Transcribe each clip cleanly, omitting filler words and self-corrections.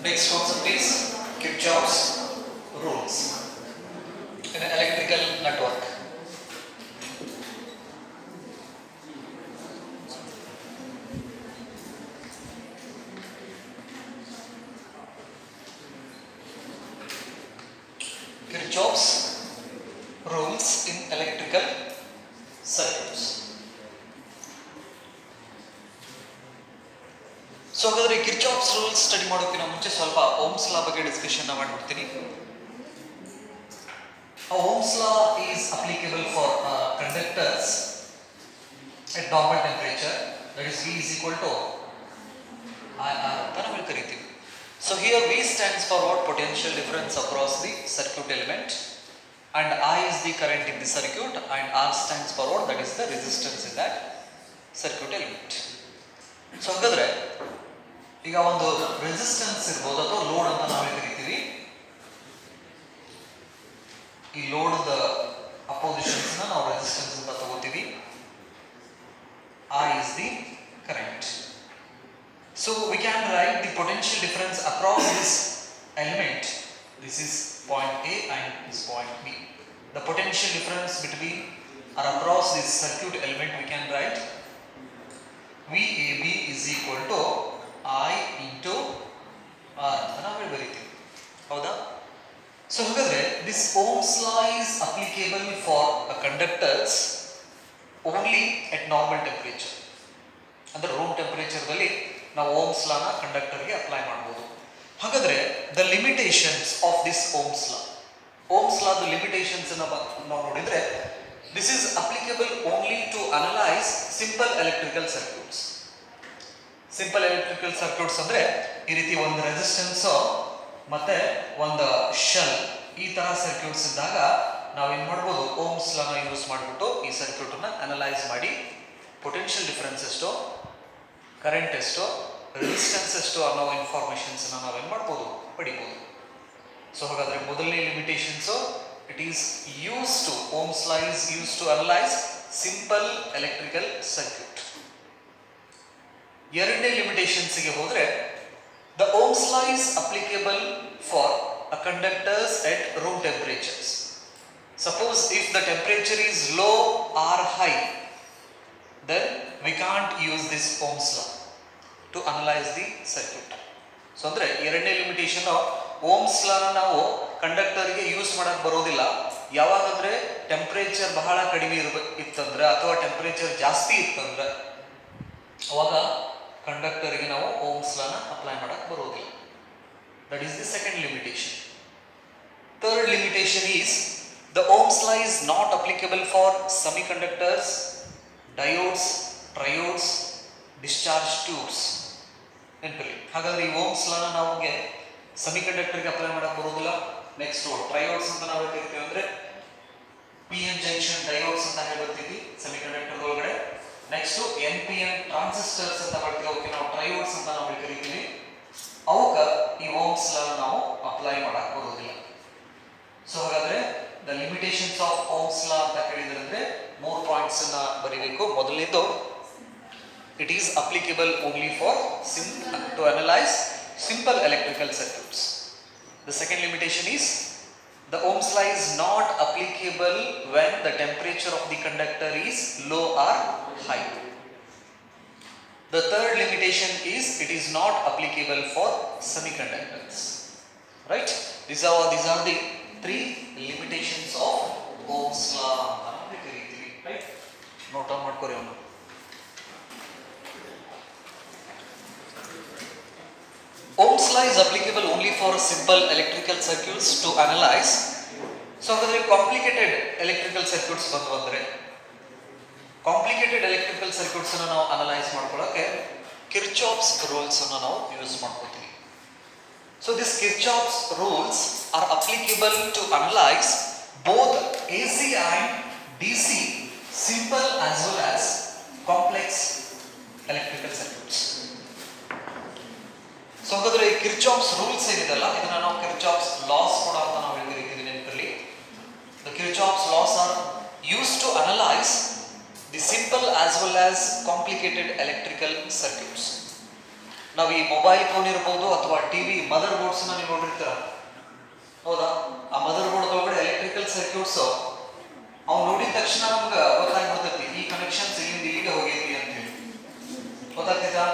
Next concept is Kirchhoff's rules in an electrical network. Kirchhoff's rules in electrical circuits. So ಹಾಗಾದ್ರೆ Kirchhoff's rules study ಮಾಡೋಕ್ಕಿಂತ ಮುಂಚೆ ಸ್ವಲ್ಪ Ohm's law ಬಗ್ಗೆ discussion ಮಾಡ್ಬಿಡ್ತೀನಿ. Ohm's law is applicable for conductors at normal temperature, that is V is equal to IR ಅಂತ ನಾವು ಕರಿತೀವಿ. So here V stands for what? Potential difference across the circuit element, and I is the current in the circuit, and R stands for what? That is the resistance in that circuit element. So ಹಾಗಾದ್ರೆ ಈಗ ಒಂದು resistance ಇರ್ಬೋದು ಅಥವಾ load ಅಂತ ನಾವೇ ಕರಿತೀವಿ. ಈ load oppositions ನಾವು ರೆಸಿಸ್ಟೆನ್ಸ್ ಅಂತ ತಗೋತೀವಿ. I is the current. So we can write the potential difference across this element. This is point A and this point B. The potential difference between or across this circuit element we can write VAB is equal to I into R ಅಂತ ನಾವು ಬರೀತೀವಿ. ಹೌದಾ? So ಹಾಗಾದ್ರೆ this Ohm's law is applicable for conductors only at normal temperature. ಅಂದ್ರೆ room ಟೆಂಪರೇಚರ್ದಲ್ಲಿ ನಾವು Ohm's ಲಾನ ಕಂಡಕ್ಟರ್ಗೆ apply ಮಾಡ್ಬೋದು. ಹಾಗಾದ್ರೆ the limitations of this Ohm's law, Ohm's ಲಾದ ಲಿಮಿಟೇಷನ್ಸ್ ನಾವು ನೋಡಿದ್ರೆ this is applicable only to analyse simple electrical circuits. Simple electrical circuits ಅಂದ್ರೆ ಈ ರೀತಿ ಒಂದು ರೆಸಿಸ್ಟೆನ್ಸ್ ಮತ್ತೆ ಒಂದು ಶೆಲ್ ಈ ತರ ಸರ್ಕ್ಯೂಟ್ಸ್ ಇದ್ದಾಗ ನಾವೇನು ಮಾಡ್ಬೋದು, ಓಮ್ಸ್ ಲಾನ ಯೂಸ್ ಮಾಡಿಬಿಟ್ಟು ಈ ಸರ್ಕ್ಯೂಟನ್ನು ಅನಲೈಸ್ ಮಾಡಿ ಪೊಟೆನ್ಷಿಯಲ್ ಡಿಫರೆನ್ಸ್ ಎಷ್ಟು, ಕರೆಂಟ್ ಎಷ್ಟು, ರೆಸಿಸ್ಟೆನ್ಸ್ ಎಷ್ಟು ಅನ್ನೋ ಇನ್ಫಾರ್ಮೇಷನ್ಸನ್ನು ನಾವೇನು ಮಾಡ್ಬೋದು, ಪಡಿಬೋದು. ಸೊ ಹಾಗಾದರೆ ಮೊದಲನೇ limitations, it is use to Ohm's law is use to analyse simple electrical circuit. ಎರಡನೇ ಲಿಮಿಟೇಷನ್ಸ್ಗೆ ಹೋದರೆ the Ohm's law is applicable for a conductors at room temperatures. Suppose if the temperature is low or high, then we can't use this Ohm's law to analyze the circuit. So ಅಂದ್ರೆ ಎರಡನೇ limitation, Ohm's ಲಾನ ನಾವು ಕಂಡಕ್ಟರ್ಗೆ use ಮಾಡಕ್ ಬರೋದಿಲ್ಲ. ಯಾವಾಗಂದ್ರೆ temperature ಬಹಳ ಕಡಿಮೆ ಇತ್ತಂದ್ರೆ ಅಥವಾ temperature ಜಾಸ್ತಿ ಇತ್ತಂದ್ರೆ ಅವಾಗ ಕಂಡಕ್ಟರ್ಗೆ ನಾವು ಓಮ್ಸ್ ಲಾನ ಅಪ್ಲೈ ಮಾಡಕ್ ಬರೋದಿಲ್ಲ. That is the second limitation. Third limitation is the Ohm's law is not applicable for semiconductors, diodes, triodes, discharge tubes. ನೆನಪಲ್ಲಿ ಹಾಗಾದ್ರೆ ಈ ಓಮ್ಸ್ ಲಾನ ನಮಗೆ ಸೆಮಿಕಂಡಕ್ಟರ್ಗೆ ಅಪ್ಲೈ ಮಾಡಕ್ಕೆ ಬರೋದಿಲ್ಲ. ನೆಕ್ಸ್ಟ್ ಟ್ರಯೋಡ್ಸ್ ಅಂತ ನಾವು ಕರಿತೀವಿ, ಅಂದ್ರೆ ಪಿ ಎನ್ ಜಂಕ್ಷನ್ ಡಯೋಡ್ಸ್ ಅಂತ ಹೇಳ್ತೀವಿ ಸೆಮಿಕಂಡಕ್ಟರ್ ಒಳಗಡೆ. Next N P N transistors ಅಂತ ಬರ್ತೀವಿ, ಅವಕ್ಕೆ ನಾವು ಟ್ರಯೋಡ್ಸ್ ಅಂತ ನಾವು ಕರಿತೀವಿ. ಅವಕ್ಕ ಈ ಓಮ್ಸ್ ಲಾನ ನಾವು ಅಪ್ಲೈ ಮಾಡಕ್ಕೆ ಬರೋದಿಲ್ಲ. ಸೊ ಹಾಗಾದ್ರೆ the limitations of Ohm's law ಅಂತ ಹೇಳಿದ್ರೆ ಮೂರು ಪಾಯಿಂಟ್ಸ್ ಅನ್ನ ಬರೀಬೇಕು. ಮೊದಲನೇದು, it is applicable only for to analyze simple electrical circuits. The second limitation is the Ohm's law is not applicable when the temperature of the conductor is low or high. The third limitation is it is not applicable for semiconductors. Right? These are the three limitations of Ohm's law ಅಂತ ನಾವು ಕರೀತೀವಿ. Right, note down ಮಾಡ್ಕೊರಿ ಅವನು. Ohm's law is applicable only for simple electrical circuits to analyze. So ಹಾಗಾದ್ರೆ complicated electrical circuits ಬಂದ್ರೆ complicated electrical circuits ಅನ್ನು ನಾವು analyse ಮಾಡ್ಕೊಳ್ಳೋಕೆ ಕಿರ್ಚಾಫ್ಸ್ ರೂಲ್ಸ್ ಅನ್ನು ನಾವು ಯೂಸ್ ಮಾಡ್ಕೊತೀವಿ. So these Kirchhoff's rules are applicable to analyze both AC and DC simple as well as complex electrical circuits. So ಹಾಗಾದ್ರೆ ಈ Kirchhoff's rules ಏನಿದೆಲ್ಲ ಇದನ್ನ ನಾವು Kirchhoff's laws ಕೂಡ ಅಂತ ನಾವು ಹೇಳ್ತಿದ್ದೀವಿ ನೆನಪಲ್ಲಿ. The Kirchhoff's laws are used to analyze the simple as well as complicated electrical circuits. ನಾವು ಈ ಮೊಬೈಲ್ ಫೋನ್ ಇರ್ಬೋದು ಅಥವಾ ಟಿವಿ ಮದರ್ ಬೋರ್ಡ್ಸ್ ನೀವು ನೋಡಿರ್ತೀರ, ಹೌದಾ? ಆ ಮದರ್ ಬೋರ್ಡ್ ಒಳಗಡೆ ಎಲೆಕ್ಟ್ರಿಕಲ್ ಸರ್ಕ್ಯೂಟ್ಸ್ ಅವು ನೋಡಿದ ತಕ್ಷಣ ನಮ್ಗೆ ಗೊತ್ತಾಗ್ಬಿಡ್ತೈತಿ ಈ ಕನೆಕ್ಷನ್ಸ್ ಇಲ್ಲಿಂದ ಇಲ್ಲಿಗೆ ಹೋಗೈತಿ ಅಂತೇಳಿ. ಗೊತ್ತಾಗ್ತೈತಾ?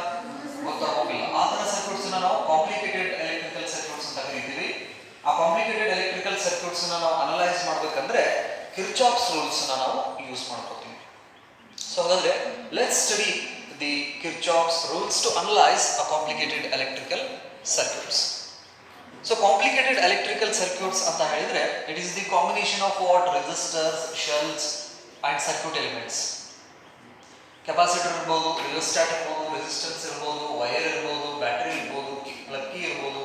ಹೋಗಿಲ್ಲ. ಆ ಥರ ಸರ್ಕ್ಯೂಟ್ಸ್ ನಾವು ಕಾಂಪ್ಲಿಕೇಟೆಡ್ ಎಲೆಕ್ಟ್ರಿಕಲ್ ಸರ್ಕ್ಯೂಟ್ಸ್ ಅಂತ ಕರಿತೀವಿ. ಆ ಕಾಂಪ್ಲಿಕೇಟೆಡ್ ಎಲೆಕ್ಟ್ರಿಕಲ್ ಸರ್ಕ್ಯೂಟ್ಸ್ ನಾವು ಅನಲೈಸ್ ಮಾಡ್ಬೇಕಂದ್ರೆ ಕಿರ್ಚಾಫ್ಸ್ ರೂಲ್ಸ್ ನಾವು ಯೂಸ್ ಮಾಡ್ಕೋತೀವಿ. ಸೊ ಹಾಗಾದ್ರೆ let's study the Kirchhoff's rules to analyse a complicated electrical circuits. So complicated electrical circuits ಅಂತ ಹೇಳಿದ್ರೆ it is the combination of what resistors, cells and circuit elements. Capacitor ಇರ್ಬೋದು, rheostat ಇರ್ಬೋದು, resistance ಇರ್ಬೋದು, wire ಇರ್ಬೋದು, battery ಇರ್ಬೋದು, plug key ಇರ್ಬೋದು,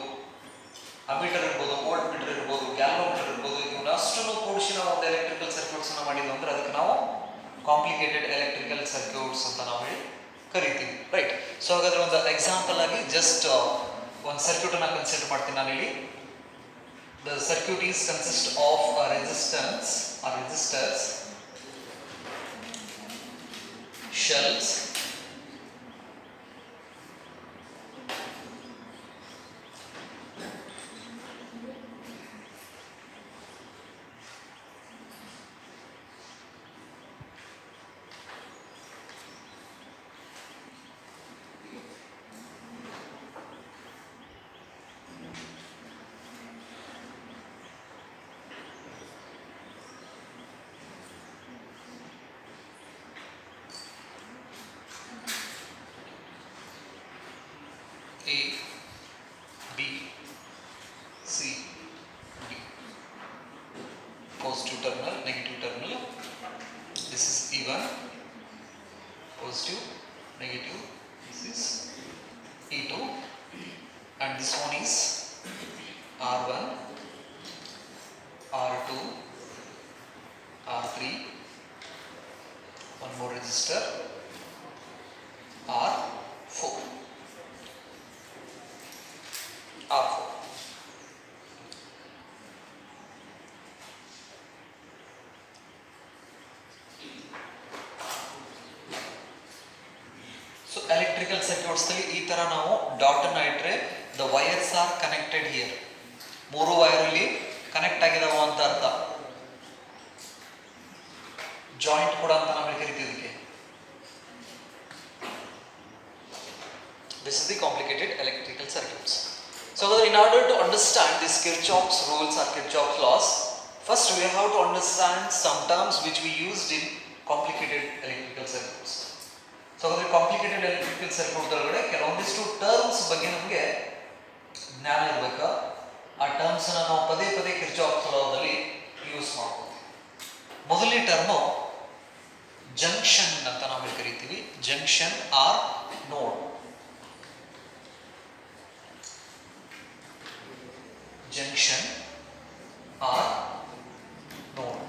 ammeter ಇರ್ಬೋದು, voltmeter ಇರ್ಬೋದು, ಗ್ಯಾಲೋಮೀಟರ್ ಇರ್ಬೋದು. ಇವನ್ನಷ್ಟನ್ನು ಕೂಡಿಸಿ ನಾವು ಒಂದು ಎಲೆಕ್ಟ್ರಿಕಲ್ ಸರ್ಕ್ಯೂಟ್ಸ್ ಅನ್ನು ಮಾಡಿದ್ವಿ ಅಂದ್ರೆ ಅದಕ್ಕೆ ನಾವು ಕಾಂಪ್ಲಿಕೇಟೆಡ್ ಎಲೆಕ್ಟ್ರಿಕಲ್ ಸರ್ಕ್ಯೂಟ್ಸ್ ಅಂತ ನಾವು ಹೇಳಿ ಕರಿತೀವಿ, ರೈಟ್? ಸೊ ಹಾಗಾದ್ರೆ ಒಂದು ಎಕ್ಸಾಂಪಲ್ ಆಗಿ ಜಸ್ಟ್ ಒಂದು ಸರ್ಕ್ಯೂಟ್ ಅನ್ನ ಕನ್ಸಿಡರ್ ಮಾಡ್ತೀನಿ ನಾನು ಇಲ್ಲಿ. The circuit is consist of resistance or resistors, shells, A, B, C, D. Positive terminal, negative terminal. This is E1, positive, negative. This is E2, and this one is R1, R2, R3. One more resistor, R4. R4. So electrical circuits ಅಲ್ಲಿ ಈ ತರ ನಾವು dot ಅನ್ನು ಇಟ್ಟರೆ the wires are connected here. ಮೂರು wire ಇಲ್ಲಿ connect ಆಗಿದಾವ ಅಂತ ಅರ್ಥ. ಜಾಯಿಂಟ್ ಕೂಡ ಅಂತ ನಾವು ಕರಿತೀವಿ ಇದಕ್ಕೆ. This is the complicated electrical circuits. So in order to understand this Kirchhoff's rules or Kirchhoff's laws, first we have to understand some terms which we used in complicated electrical circuits. So the complicated electrical circuit ಒಳಗಡೆ ಕೆಲವೊಂದಿಷ್ಟು terms ಬಗ್ಗೆ ನಮಗೆ ಜ್ಞಾನ ಇರಬೇಕು. ಆ terms ಅನ್ನು ನಾವು ಪದೇ ಪದೇ ಕಿರ್ಚಾಫ್ಸ್ ಲಾದಲ್ಲಿ ಯೂಸ್ ಮಾಡ್ತೀವಿ. ಮೊದಲನೇ ಟರ್ಮ್ ಜಂಕ್ಷನ್ ಅಂತ ನಾವು ಕರಿತೀವಿ. ಜಂಕ್ಷನ್ ಆರ್ ನೋಡ್. Junction or node.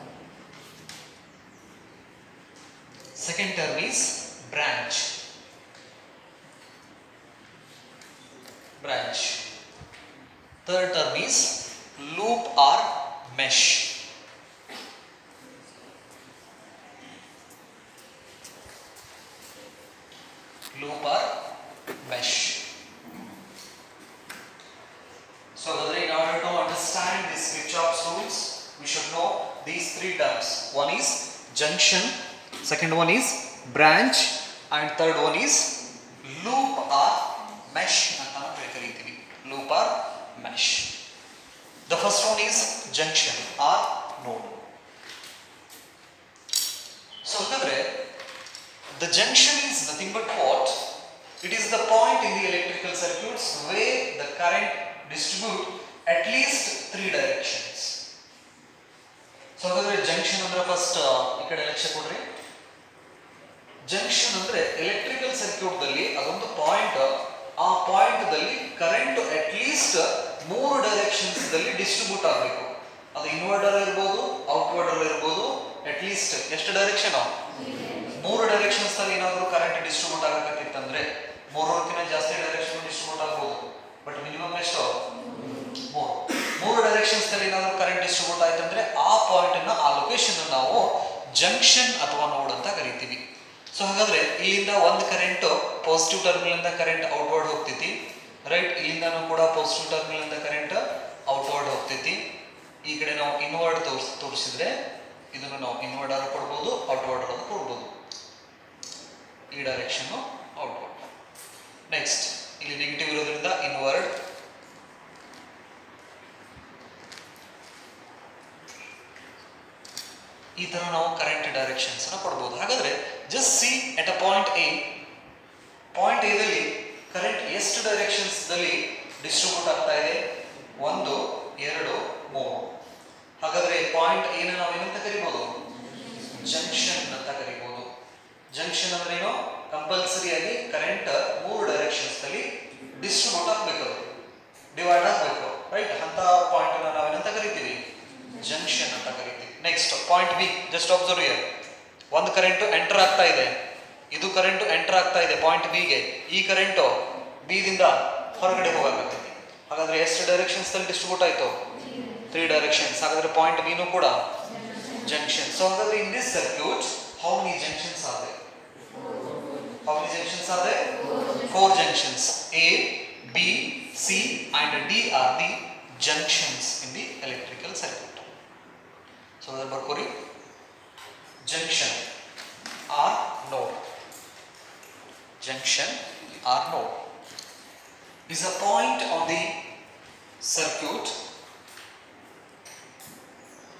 Second term is branch. Branch. Third term is loop or mesh. Loop or mesh. So in order to understand this Kirchhoff's rules, we should know these three terms. One is junction, second one is branch, and third one is loop or mesh. Loop or mesh. The first one is junction or node. So the junction is nothing but what? It is the point in the electrical circuits where the current distribute at least three directions. So junction andre first ikade ಲಕ್ಷ್ಯ ಕೊಡ್ರಿ. Junction ಅಂದ್ರೆ electrical circuit ದಲ್ಲಿ ಅದೊಂದು point. ಆ point ದಲ್ಲಿ current at least ಮೂರು directions ದಲ್ಲಿ distribute ಆಗಬೇಕು. ಅದು ಇನ್ವರ್ಟರ್ ಇರಬಹುದು, ಔಟ್ವರ್ಟರ್ ಇರಬಹುದು. ಅಟ್ ಲೀಸ್ಟ್ ಎಷ್ಟು ಡೈರೆಕ್ಷನ್? ಮೂರು ಡೈರೆಕ್ಷನ್ಸ್ ನಲ್ಲಿ ಏನಾದರೂ ಕರೆಂಟ್ ಡಿಸ್ಟ್ರಿಬ್ಯೂಟ್ ಆಗಬೇಕಿತ್ತಂದ್ರೆ ಮೂರಕ್ಕಿಂತ ಜಾಸ್ತಿ ಡೈರೆಕ್ಷನ್ ಡಿಸ್ಟ್ರಿಬ್ಯೂಟ್ ಆಗಬಹುದು. ಬಟ್ ಮಿನಿಮಮ್ ಎಷ್ಟು? ಮೂರು ಡೈರೆಕ್ಷನ್ಸ್ ನಲ್ಲಿ ಏನಾದರೂ ಕರೆಂಟ್ ಡಿಸ್ಟ್ರಿಬ್ಯೂಟ್ ಆಯ್ತಂದ್ರೆ ಆ ಪಾಯಿಂಟ್ ಅನ್ನ, ಆ ಲೊಕೇಶನ್ ನಾವು ಜಂಕ್ಷನ್ ಅಥವಾ ನೋಡ್ ಅಂತ ಕರಿತೀವಿ. ಸೊ ಹಾಗಾದ್ರೆ ಇಲ್ಲಿಂದ ಒಂದು ಕರೆಂಟ್ ಪಾಸಿಟಿವ್ ಟರ್ಮಿನಲ್ ಇಂದ ಕರೆಂಟ್ ಔಟ್ವರ್ಡ್ ಹೋಗ್ತೈತಿ, ರೈಟ್. ಇಲ್ಲಿಂದನೂ ಕೂಡ ಪಾಸಿಟಿವ್ ಟರ್ಮಿನಲ್ ಇಂದ ಕರೆಂಟ್ ಔಟ್ವರ್ಡ್ ಹೋಗ್ತೈತಿ. ಈ ಕಡೆ ನಾವು ಇನ್ವರ್ಡ್ ತೋರಿಸಿದ್ರೆ ಇದನ್ನು ನಾವು ಇನ್ವರ್ಡ್ ಆದ್ರೂ ಕೊಡ್ಬೋದು, ಔಟ್ವರ್ಡ್ ಆದ್ರೂ ಕೊಡ್ಬೋದು. ಈ ಡೈರೆಕ್ಷನ್ ಔಟ್ವರ್ಡ್. ನೆಕ್ಸ್ಟ್ ಇಲ್ಲಿ ನೆಗೆಟಿವ್ ಇರೋದ್ರಿಂದ ಇನ್ವರ್ಡ್. ಈ ತರ ನಾವು ಕರೆಂಟ್ ಡೈರೆಕ್ಷನ್ಸ್ ಅನ್ನು ಕೊಡಬಹುದು. ಹಾಗಾದ್ರೆ just C at a point A. Point A ದಲ್ಲಿ ಕರೆಂಟ್ ಎಷ್ಟು ಡೈರೆಕ್ಷನ್ಸ್ ದಲ್ಲಿ ಡಿಸ್ಟ್ರಿಬ್ಯೂಟ್ ಆಗ್ತಾ ಇದೆ? 1 2 3. ಹಾಗಾದ್ರೆ ಪಾಯಿಂಟ್ ಎ ನ ನಾವು ಏನಂತ ಕರಿಬಹುದು? ಜಂಕ್ಷನ್ ಅಂತ ಕರಿಬಹುದು. ಜಂಕ್ಷನ್ ಅಂದ್ರೆ ಏನು? ಕಂಪಲ್ಸರಿ ಆಗಿ ಕರೆಂಟ್ 3 ಡೈರೆಕ್ಷನ್ಸ್ ನಲ್ಲಿ ಡಿಸ್ಟ್ರಿಬ್ಯೂಟ್ ಆಗಬೇಕು, ಡಿವೈಡ್ ಆಗಬೇಕು, ರೈಟ್. ಅಂತ ಪಾಯಿಂಟ್ ಅನ್ನು ನಾವು ಏನಂತ ಕರಿತೀವಿ? ಜಂಕ್ಷನ್ ಅಂತ ಕರಿತೀವಿ. Next point B, just observe here. ಒಂದು ಕರೆಂಟ್ ಎಂಟರ್ ಆಗ್ತಾ ಇದೆ, ಇದು ಕರೆಂಟ್ ಎಂಟರ್ ಆಗ್ತಾ ಇದೆ ಪಾಯಿಂಟ್ ಬಿ ಗೆ. ಈ ಕರೆಂಟ್ ಬಿ ದಿಂದ ಹೊರಗಡೆ ಹೋಗಬೇಕಾಗ್ತದೆ. ಹಾಗಾದ್ರೆ ಎಷ್ಟು ಡೈರೆಕ್ಷನ್ಸ್ ಅಲ್ಲಿ ಡಿಸ್ಟ್ರಿಬ್ಯೂಟ್ ಆಯ್ತು? 3 ಡೈರೆಕ್ಷನ್ಸ್. ಹಾಗಾದ್ರೆ ಪಾಯಿಂಟ್ ಬಿ ನೂ ಕೂಡ ಜಂಕ್ಷನ್. ಸೊ ಹಾಗಾದ್ರೆ in this circuit how many junctions are there? How many junctions are there? 4 junctions. A, B, C and D are the junctions in the electrical circuit. So the Barkori junction or node. Junction or node is a point on the circuit.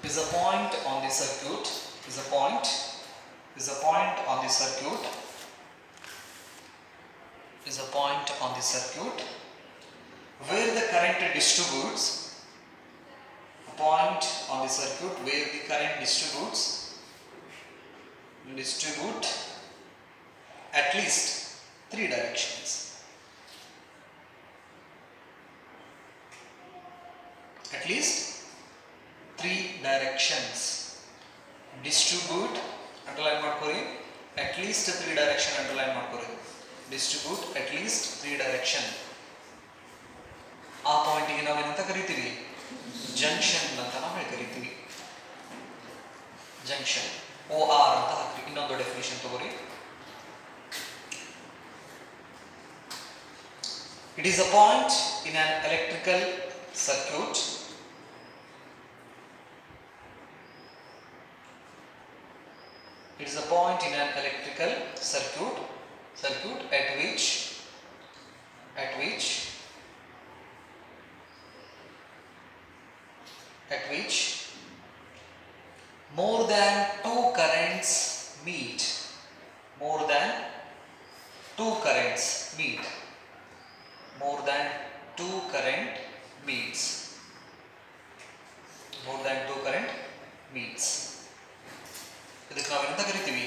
Is a point on the circuit. Is a point. Is a point on the circuit. Is a point on the circuit where the current distributes. A point on the circuit where the current distribute at least 3 directions. At least 3 directions. Distribute, underline ಮಾಡ್ಕೊಳ್ಳಿ. At least 3 direction underline ಮಾಡ್ಕೊಳ್ಳಿ. Distribute at least 3 direction. ಆ point ಗೆ ನಾವು ಏನಂತ ಕರಿತೀವಿ? Junction ಅಂತ ನಾವು ಕರಿತೀವಿ. ಜಂಕ್ಷನ್ OR ಅಂತ ಹಾಕಿ. ಇನ್ನೊಂದು ಡೆಫಿನಿಷನ್ ತಗೋರಿ. It is a point in an electrical circuit It is a point in an electrical circuit at which more than 2 currents meet. More than 2 currents meet. More than 2 current meets. More than 2 current meets. ಇದಕ್ಕೆ ನಾವು ಎಂತ ಕರಿತೀವಿ?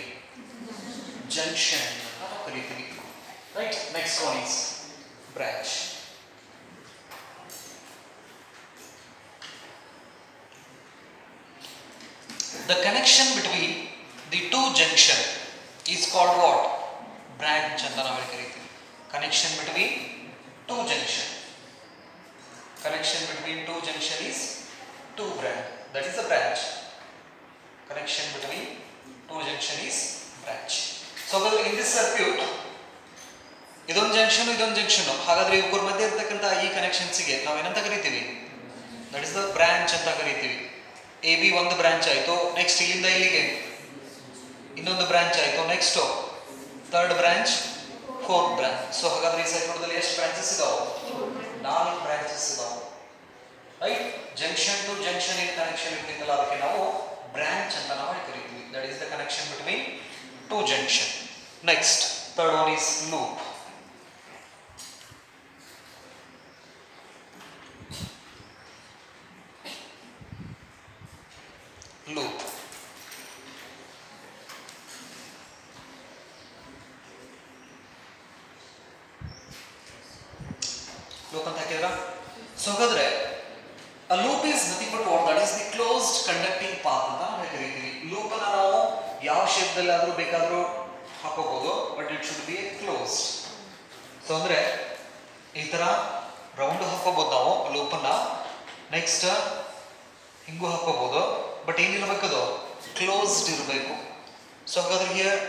Junction ಅಂತ ಕರಿತೀವಿ, right. Next one is branch. The connection between the 2 junction is called what? Branch ಅಂತ ನಾವು ಕರಿತೀವಿ. Connection between 2 junction. Connection between 2 junction is 2 branch. That is a branch. Connection between 2 junction is branch. So in this circuit ಇದೊಂದು junction ಇದೊಂದು junction. ಹಾಗಾದ್ರೆ ಇವ್ರ ಮಧ್ಯೆ ಇರತಕ್ಕಂತ ಈ ಕನೆಕ್ಷನ್ಸ್ ಗೆ ನಾವು ಏನಂತ ಕರಿತೀವಿ? ದಟ್ ಇಸ್ ದ ಬ್ರಾಂಚ್ ಅಂತ ಕರಿತೀವಿ. ಎ ಬಿ ಒಂದು ಬ್ರಾಂಚ್ ಆಯ್ತು. ನೆಕ್ಸ್ಟ್ ಇಲ್ಲಿಂದ ಇಲ್ಲಿಗೆ ಇನ್ನೊಂದು ಬ್ರಾಂಚ್ ಆಯ್ತು. Next third branch, fourth branch. So ಹಾಗಾದ್ರೆ ಈ ಸರ್ಕ್ಯೂಟ್ದಲ್ಲಿ ಎಷ್ಟು ಬ್ರಾಂಚಸ್ ಇದಾವೆ? 4 ಬ್ರಾಂಚಸ್ ಇದಾವೆ, right. Junction to junction in connection ಇರ್ತಿತ್ತಲ್ಲ, ಅದಕ್ಕೆ ನಾವು ಬ್ರಾಂಚ್ ಅಂತ ನಾವು ಕರಿತೀವಿ. That is the connection between 2 junction. Next third one is loop. Loop loop ಅಂತ ಹಾಕಿದ್ರ. ಸೊ ಹಾಗಾದ್ರೆ a loop is nothing but what? That is the closed conducting path ಅಂತ ನಾವು ಕರೀತೀವಿ. ಲೂಪ್ ಅನ್ನು ನಾವು ಯಾವ ಶೇಪ್ ದಲ್ಲಿ ಆದ್ರೂ ಬೇಕಾದ್ರೂ ಹಾಕೋಬಹುದು, but it should be closed. So ಅಂದ್ರೆ ಈ ತರ ರೌಂಡ್ ಹಾಕೋಬಹುದು ನಾವು ಲೂಪ್ ಅನ್ನ. ನೆಕ್ಸ್ಟ್ ಹಿಂಗೂ ಹಾಕೋಬಹುದು, ಬಟ್ ಏನಿರಬೇಕು? ಅದು ಕ್ಲೋಸ್ಡ್ ಇರಬೇಕು. ಸೊ ಹಾಗಾದ್ರೆ ಹಿಯರ್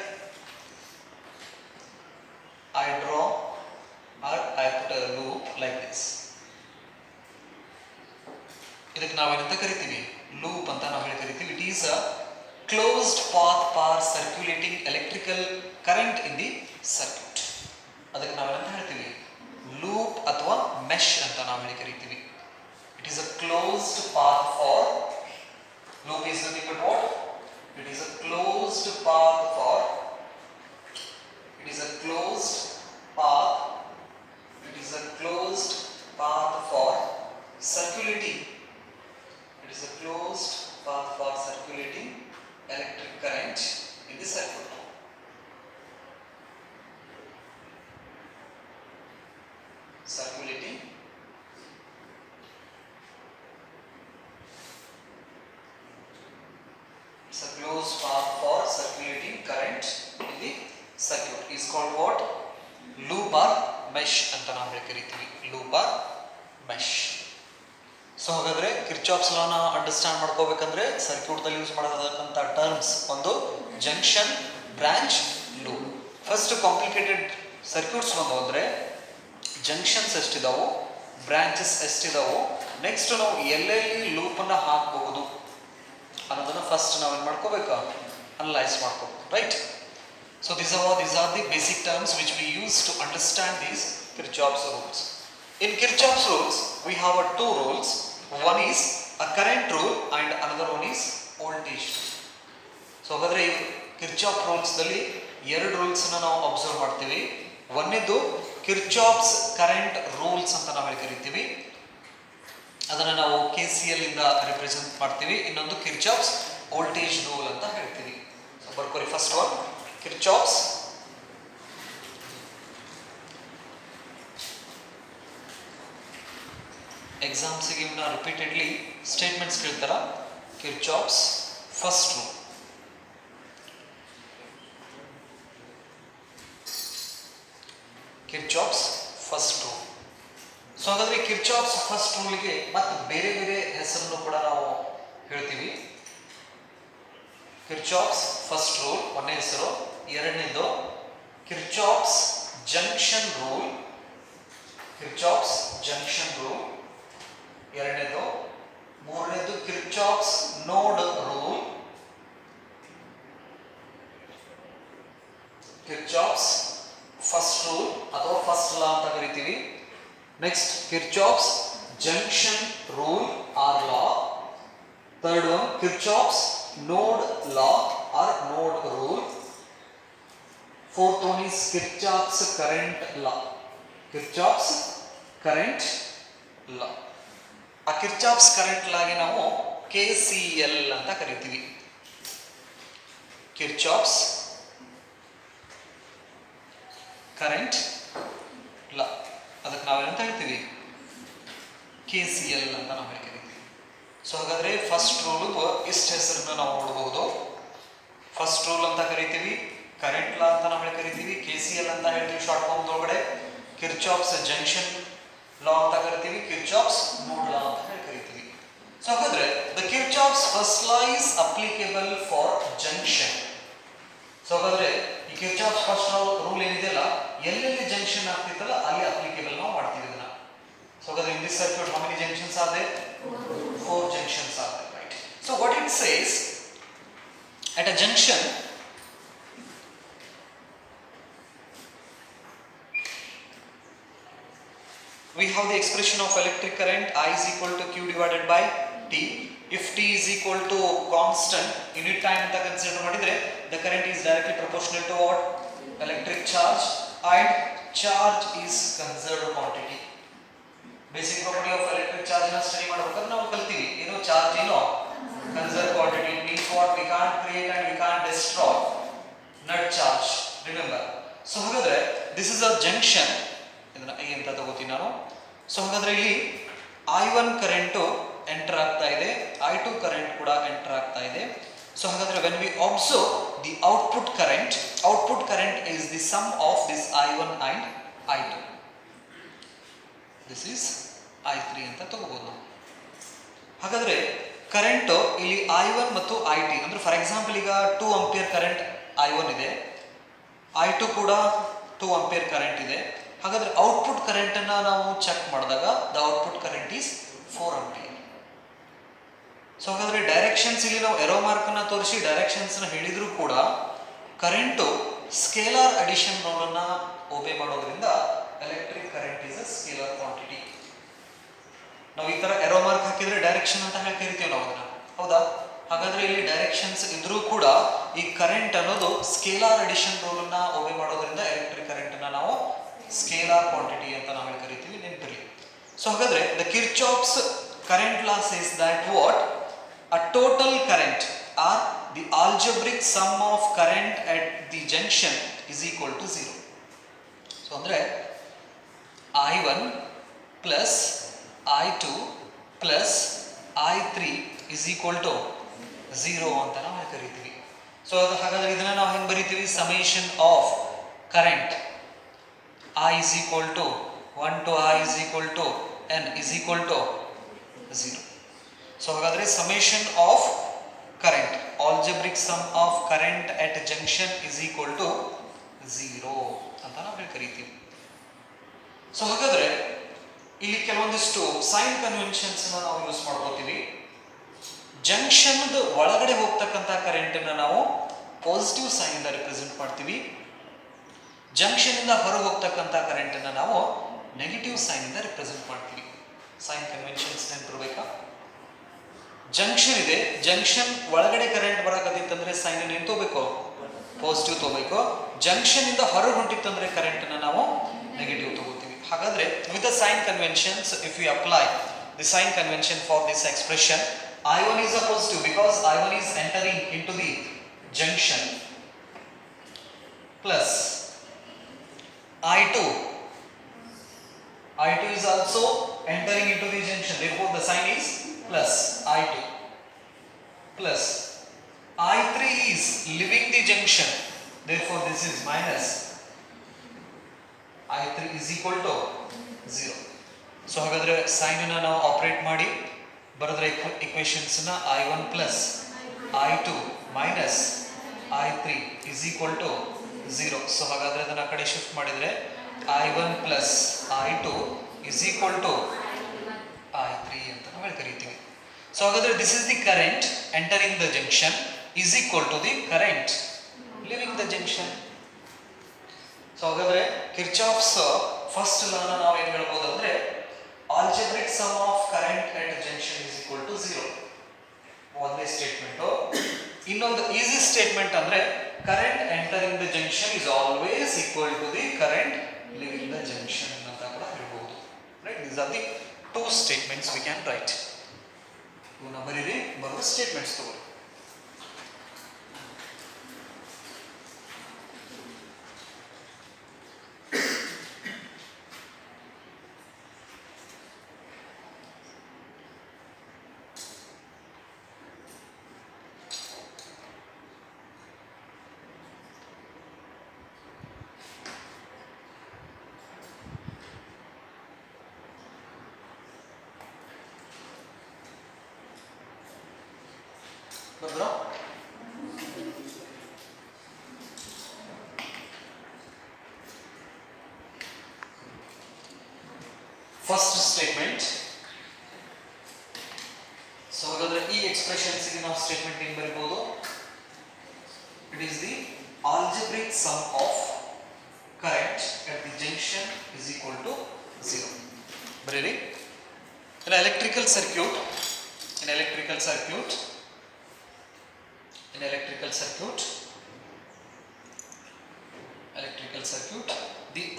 ಇದಕ್ಕೆ ನಾವೇನಂತ ಕರಿತೀವಿ? ಲೂಪ್ ಅಂತ ನಾವು ಹೇಳಿ ಕರಿತೀವಿ. It is a closed path for circulating electrical current in the circuit. ಅದಕ್ಕೆ ನಾವೇನಂತ ಹೇಳ್ತೀವಿ? ಲೂಪ್ ಅಥವಾ ಮೆಶ್ ಅಂತ ನಾವು ಹೇಳಿ ಕರಿತೀವಿ. It is a closed path for, loop is nothing but what? It is a closed path for, it is a closed path, it is a closed path for circulating, it is a closed path for circulating electric current in the circuit. Circulating it's a closed path for circulating current in the circuit is called what? Loop or mesh ಅಂತ ನಾವು ಹೇಳಿ ಕರಿತೀವಿ. Loop or mesh. So ಹಾಗಾದ್ರೆ Kirchhoff's ಲಾನ understand ಮಾಡ್ಕೋಬೇಕಂದ್ರೆ ಸರ್ಕ್ಯೂಟ್ದಲ್ಲಿ use ಮಾಡತಕ್ಕಂಥ terms ಒಂದು junction, branch, loop. First complicated circuits ಬಂದು ಅಂದರೆ ಜಂಕ್ಷನ್ಸ್ ಎಷ್ಟಿದಾವು, ಬ್ರಾಂಚಸ್ ಎಷ್ಟಿದಾವು, ನೆಕ್ಸ್ಟ್ ನಾವು ಎಲ್ಲೆಲ್ಲಿ ಲೂಪನ್ನು ಹಾಕಬಹುದು ಅನ್ನೋದನ್ನು ಫಸ್ಟ್ ನಾವೇನು ಮಾಡ್ಕೋಬೇಕು? ಅನಲೈಸ್ ಮಾಡ್ಕೋಬೇಕು, right? So these are the basic terms which we use to understand these Kirchhoff's rules. In Kirchhoff's rules, we have two rules. One is a current rule and another one is voltage rule. So ಹಾಗಾದರೆ ಈ Kirchhoff ರೂಲ್ಸ್ದಲ್ಲಿ ಎರಡು ರೂಲ್ಸನ್ನು ನಾವು observe ಮಾಡ್ತೀವಿ. ಒಂದೇದು Kirchhoff's current rules ಅಂತ ನಾವು ಹೇಳಿ ಕರಿತೀವಿ. ಅದನ್ನು ನಾವು KCL ಇಂದ ರಿಪ್ರೆಸೆಂಟ್ ಮಾಡ್ತೀವಿ. ಇನ್ನೊಂದು ಕಿರ್ಚಾಫ್ಸ್ ವೋಲ್ಟೇಜ್ ರೂಲ್ ಅಂತ ಹೇಳ್ತೀವಿ. ಸೊ ಬರ್ಕೋರಿ. ಫಸ್ಟ್ ಒನ್ ಕಿರ್ಚಾಫ್ಸ್ ಎಕ್ಸಾಮ್ಸಿಗೆ ಇವನ್ನ ರಿಪೀಟೆಡ್ಲಿ ಸ್ಟೇಟ್ಮೆಂಟ್ಸ್ ಕೇಳ್ತಾರ. Kirchhoff's first rule. Kirchhoff's first rule. So ಹಾಗಾದರೆ ಕಿರ್ಚಾಫ್ಸ್ ಫಸ್ಟ್ ರೂಲ್ಗೆ ಮತ್ತು ಬೇರೆ ಬೇರೆ ಹೆಸರನ್ನು ಕೂಡ ನಾವು ಹೇಳ್ತೀವಿ. ಕಿರ್ಚಾಫ್ಸ್ ಫಸ್ಟ್ ರೂಲ್ ಒಂದೇ ಹೆಸರು. ಎರಡನೇದು Kirchhoff's junction rule. Kirchhoff's junction rule ಎರಡನೇದು. ಮೂರನೇದು Kirchhoff's node rule. Kirchhoff's first rule ಅಥವಾ ಫಸ್ಟ್ ಲಾ ಅಂತ ಕರಿತೀವಿ. Next Kirchhoff's junction rule or law. Third one Kirchhoff's node law or node rule. Fourth one is Kirchhoff's current law. Kirchhoff's current law. ಆ Kirchhoff's current law ಗೆ ನಾವು KCL ಅಂತ ಕರಿತೀವಿ. Kirchhoff's current law. ಅದಕ್ಕೆ ನಾವೇನಂತ ಹೇಳ್ತೀವಿ? KCL ಅಂತ ನಾವು ಹೇಳ್ತೀವಿ. ಸೊ ಹಾಗಾದರೆ ಫಸ್ಟ್ ರೂಲು ಇಷ್ಟು ಹೆಸರನ್ನು ನಾವು ನೋಡಬಹುದು. ಫಸ್ಟ್ ರೂಲ್ ಅಂತ ಕರಿತೀವಿ, ಕರೆಂಟ್ ಲಾ ಅಂತ ನಾವು ಕರಿತೀವಿ, KCL ಅಂತ ಹೇಳ್ತೀವಿ ಶಾರ್ಟ್ ಫಾರ್ಮ್ ಒಳಗಡೆ, ಕಿರ್ಚಾಫ್ಸ್ ಜಂಕ್ಷನ್ ಲಾ ಅಂತ ಕರಿತೀವಿ, ಕಿರ್ಚಾಫ್ಸ್ ನೋಡ್ ಲಾ ಅಂತ ಹೇಳಿ ಕರಿತೀವಿ. ಸೊ ಹಾಗಾದರೆ the Kirchhoff's first law is applicable for junction. So ಹಾಗಾದರೆ ಈ ಕಿರ್ಚಾಫ್ಸ್ ಫಸ್ಟ್ ರೂಲ್ ಏನಿದೆಯಲ್ಲ, ಎಲ್ಲೆಲ್ಲಿ ಜಂಕ್ಷನ್ ಆಗ್ತಿತ್ತಲ್ಲ ಅಲ್ಲಿ ಅಪ್ಲಿಕೇಬಲ್ ನಾವು ಮಾಡ್ತೀವಿ ಇದನ್ನ. ಸೊ ಹಾಗಾದರೆ in this circuit how many junctions are there? 4 junctions are there, right? So what it says, at a junction we have the expression of electric current I is equal to Q divided by T. If T is equal to constant unit time ಅಂತ consider ಮಾಡಿದ್ರೆ the current is directly proportional to what? Electric charge, and charge is conserved quantity. Basic property of electric charge na study ಮಾಡಬೇಕಾದ್ರೆ ನಾವು ಕಲ್ತೀವಿ. ಏನು charge ಏನು conserved quantity. It means what? We can't create and we can't destroy net charge. Remember. So ಹಾಗಾದ್ರೆ this is a junction. ಇದನ್ನ A ಅಂತ ತಗೋತೀನಿ ನಾನು. So ಹಾಗಾದ್ರೆ ಇಲ್ಲಿ I1 ಕರೆಂಟು ಎಂಟರ್ ಆಗ್ತಾ ಇದೆ, I2 ಕರೆಂಟ್ ಕೂಡ ಎಂಟರ್ ಆಗ್ತಾ ಇದೆ. ಸೊ ಹಾಗಾದ್ರೆ when we observe the output current is the sum of this I1 and I2. This is I3 ಅಂತ ತಗೋಬಹುದು ನಾವು. ಹಾಗಾದ್ರೆ ಕರೆಂಟ್ ಇಲ್ಲಿ I1 ಮತ್ತು I2 ಅಂದ್ರೆ ಫಾರ್ ಎಕ್ಸಾಂಪಲ್ ಈಗ 2 ಆಂಪಿಯರ್ ಕರೆಂಟ್ I1 ಇದೆ, I2 ಕೂಡ 2 ಆಂಪಿಯರ್ ಕರೆಂಟ್ ಇದೆ. ಹಾಗಾದ್ರೆ ಔಟ್ಪುಟ್ ಕರೆಂಟ್ ಅನ್ನ ನಾವು ಚೆಕ್ ಮಾಡಿದಾಗ the output current is 4 ampere. So ಹಾಗಾದರೆ ಡೈರೆಕ್ಷನ್ಸ್ ಇಲ್ಲಿ ನಾವು ಎರೋ ಮಾರ್ಕನ್ನು ತೋರಿಸಿ ಡೈರೆಕ್ಷನ್ಸ್ನ ಹೇಳಿದರೂ ಕೂಡ ಕರೆಂಟು ಸ್ಕೇಲಾರ್ ಅಡಿಷನ್ ರೂಲನ್ನು ಒಬೆ ಮಾಡೋದ್ರಿಂದ electric current is a scalar quantity. ನಾವು ಈ ಥರ ಎರೋ ಮಾರ್ಕ್ ಹಾಕಿದರೆ ಡೈರೆಕ್ಷನ್ ಅಂತ ಹೇಳಿ ಕರಿತೀವಿ ನಾವು ಅದನ್ನು, ಹೌದಾ? ಹಾಗಾದರೆ ಇಲ್ಲಿ ಡೈರೆಕ್ಷನ್ಸ್ ಇದ್ರೂ ಕೂಡ ಈ ಕರೆಂಟ್ ಅನ್ನೋದು ಸ್ಕೇಲಾರ್ ಅಡಿಷನ್ ರೂಲನ್ನು ಒಬೆ ಮಾಡೋದ್ರಿಂದ ಎಲೆಕ್ಟ್ರಿಕ್ ಕರೆಂಟನ್ನು ನಾವು ಸ್ಕೇಲಾರ್ ಕ್ವಾಂಟಿಟಿ ಅಂತ ನಾವು ಹೇಳಿ ಕರಿತೀವಿ, ನೆನಪಿರಲಿ. ಸೊ ಹಾಗಾದರೆ the Kirchhoff's current law says that what a total current or the algebraic sum of current at the junction is equal to 0. So andre I1 plus I2 plus I3 is equal to 0 ಅಂತ ನಾವು ಕರೀತೀವಿ. So ಹಾಗಾದ್ರೆ ಇದನ್ನ ನಾವು ಹೆಂಗೆ ಬರೀತೀವಿ? summation of current I is equal to 1 to I is equal to n is equal to 0. So ಹಾಗಾದರೆ summation of current, algebraic sum of current at junction is equal to 0 ಅಂತ ನಾವು ಹೇಳಿ ಕರಿತೀವಿ. ಸೊ ಹಾಗಾದರೆ ಇಲ್ಲಿ ಕೆಲವೊಂದಿಷ್ಟು ಸೈನ್ ಕನ್ವೆನ್ಷನ್ಸ್ನ ನಾವು use ಮಾಡ್ಕೋತೀವಿ. ಜಂಕ್ಷನ್ದ ಒಳಗಡೆ ಹೋಗ್ತಕ್ಕಂಥ ಕರೆಂಟನ್ನು ನಾವು ಪಾಸಿಟಿವ್ ಸೈನಿಂದ ರಿಪ್ರೆಸೆಂಟ್ ಮಾಡ್ತೀವಿ. ಜಂಕ್ಷನಿಂದ ಹೊರಗೆ ಹೋಗ್ತಕ್ಕಂಥ ಕರೆಂಟನ್ನು ನಾವು ನೆಗೆಟಿವ್ ಸೈನಿಂದ ರಿಪ್ರೆಸೆಂಟ್ ಮಾಡ್ತೀವಿ. ಸೈನ್ ಕನ್ವೆನ್ಷನ್ಸ್ ನೆನಪಿರ್ಬೇಕಾ? ಜಂಕ್ಷನ್ ಇದೆ, ಜಂಕ್ಷನ್ ಒಳಗಡೆ ಕರೆಂಟ್ ಬರಕತ್ತಿತ್ತಂದ್ರೆ ಸೈನ್ ಏನು ತಗೋಬೇಕು? ಪಾಸಿಟಿವ್ ತಗೋಬೇಕು. ಜಂಕ್ಷನ್ ಇಂದ ಹೊರಗೆ ಹೊಂಟಿತ್ತಂದ್ರೆ ಕರೆಂಟ್ ಅನ್ನ ನಾವು ನೆಗೆಟಿವ್ ತಗೋತೀವಿ. ಹಾಗಾದ್ರೆ with the sign conventions if you apply the sign convention for this expression, I1 is a positive because I1 is entering into the junction plus I2 is also entering into the junction, therefore the sign is plus I2 plus I3 is leaving the junction, therefore this is minus I3 is equal to 0. So ಹಾಗಾದರೆ ಸೈನನ್ನು ನಾವು operate ಮಾಡಿ ಬರೆದ್ರೆ ಇಕ್ವೇಷನ್ಸ್ನ I1 plus I2 minus I3 is equal to 0. So ಹಾಗಾದರೆ ಅದನ್ನು ಆ ಕಡೆ shift ಮಾಡಿದರೆ I1 plus I2 is equal to I3 ಅಂತ ನಾವು ಹೇಳಿ ಕರಿತೀವಿ. ಸೊ ಹಾಗಾದರೆ this is the current entering the junction is equal to the current leaving the junction. So ಹಾಗಾದರೆ ಕಿರ್ಚಾಫ್ಸ್ ಫಸ್ಟ್ ಲಾನ ನಾವು ಏನು ಹೇಳ್ಬೋದು ಅಂದರೆ algebraic sum of current at junction is equal to 0 ಒಂದೇ ಸ್ಟೇಟ್ಮೆಂಟು. ಇನ್ನೊಂದು ಈಸಿ ಸ್ಟೇಟ್ಮೆಂಟ್ ಅಂದರೆ current entering the junction is always equal to the current leaving the junction ಅಂತ ಕೂಡ ಹೇಳ್ಬೋದು. Right, these are the two statements we can write. ಇವನ್ನ ಬರೀರಿ, ಬರುವ statements ತಗೋರಿ. First statement. ಸೊ ಹಾಗಾದ್ರೆ ಈ ಎಕ್ಸ್ಪ್ರೆಷನ್ಸ್ಗೆ ನಾವು ಸ್ಟೇಟ್ಮೆಂಟ್ ಏನು ಬರೀಬಹುದು? It is the algebraic sum of current at the junction is equal to 0. ಬರೀರಿ. In electrical circuit, the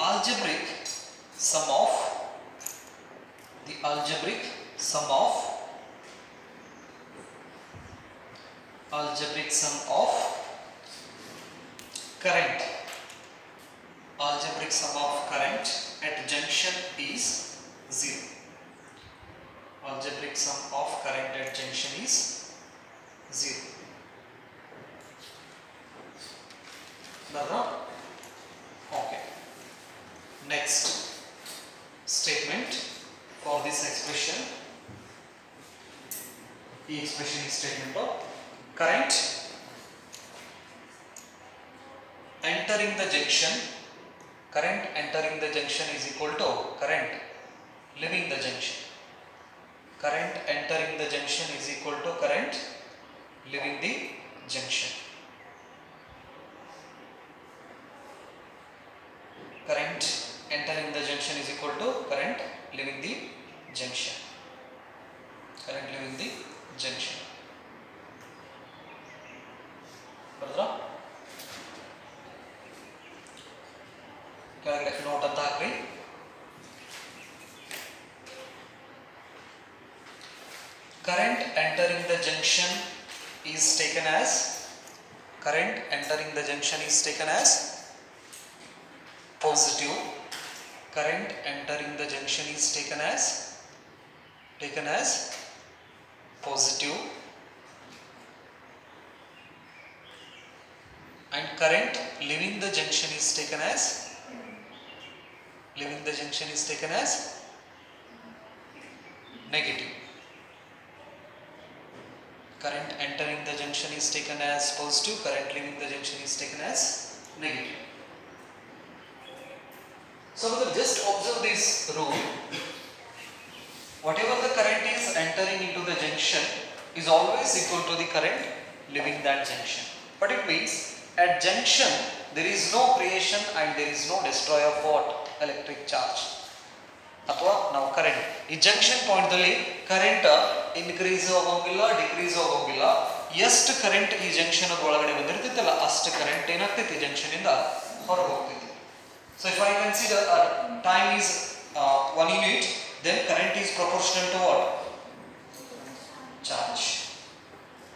algebraic sum of current at junction is 0. Algebraic sum of current at junction is 0. Okay. Next statement for this expression. The expression is statement of current entering the junction. Current entering the junction is equal to current leaving the junction. current entering the junction is equal to current leaving the junction. Current entering the junction is equal to current leaving the junction. Current leaving the junction. ಬರುತ್ತಾ? ಕೆಳಗಡೆ note ಅಂತ ಹಾಕ್ರಿ. Current entering the junction is taken as positive. Current entering the junction is taken as positive, and current leaving the junction is taken as negative. Current entering the junction is taken as positive, current leaving the junction is taken as negative. So just observe this rule. Whatever the current is entering into the junction is always equal to the current leaving that junction. What it means, at junction there is no creation and there is no destroy of what? Electric charge. ಅಥವಾ ನಾವು current ಈ junction point ದಲ್ಲಿ current increase ಆಗೋಂಗಿಲ್ಲ, decrease ಆಗೋಂಗಿಲ್ಲ. ಎಷ್ಟು current ಈ junction ಒಳಗಡೆ ಬಂದಿರ್ತೈತಲ್ಲ ಅಷ್ಟು ಕರೆಂಟ್ ಏನಾಗ್ತೈತಿ ಜಂಕ್ಷನ್ ಇಂದ ಹೊರಗೆ ಹೋಗ್ತೈತಿ. So if I consider time is 1 unit, then current is proportional to what? Charge.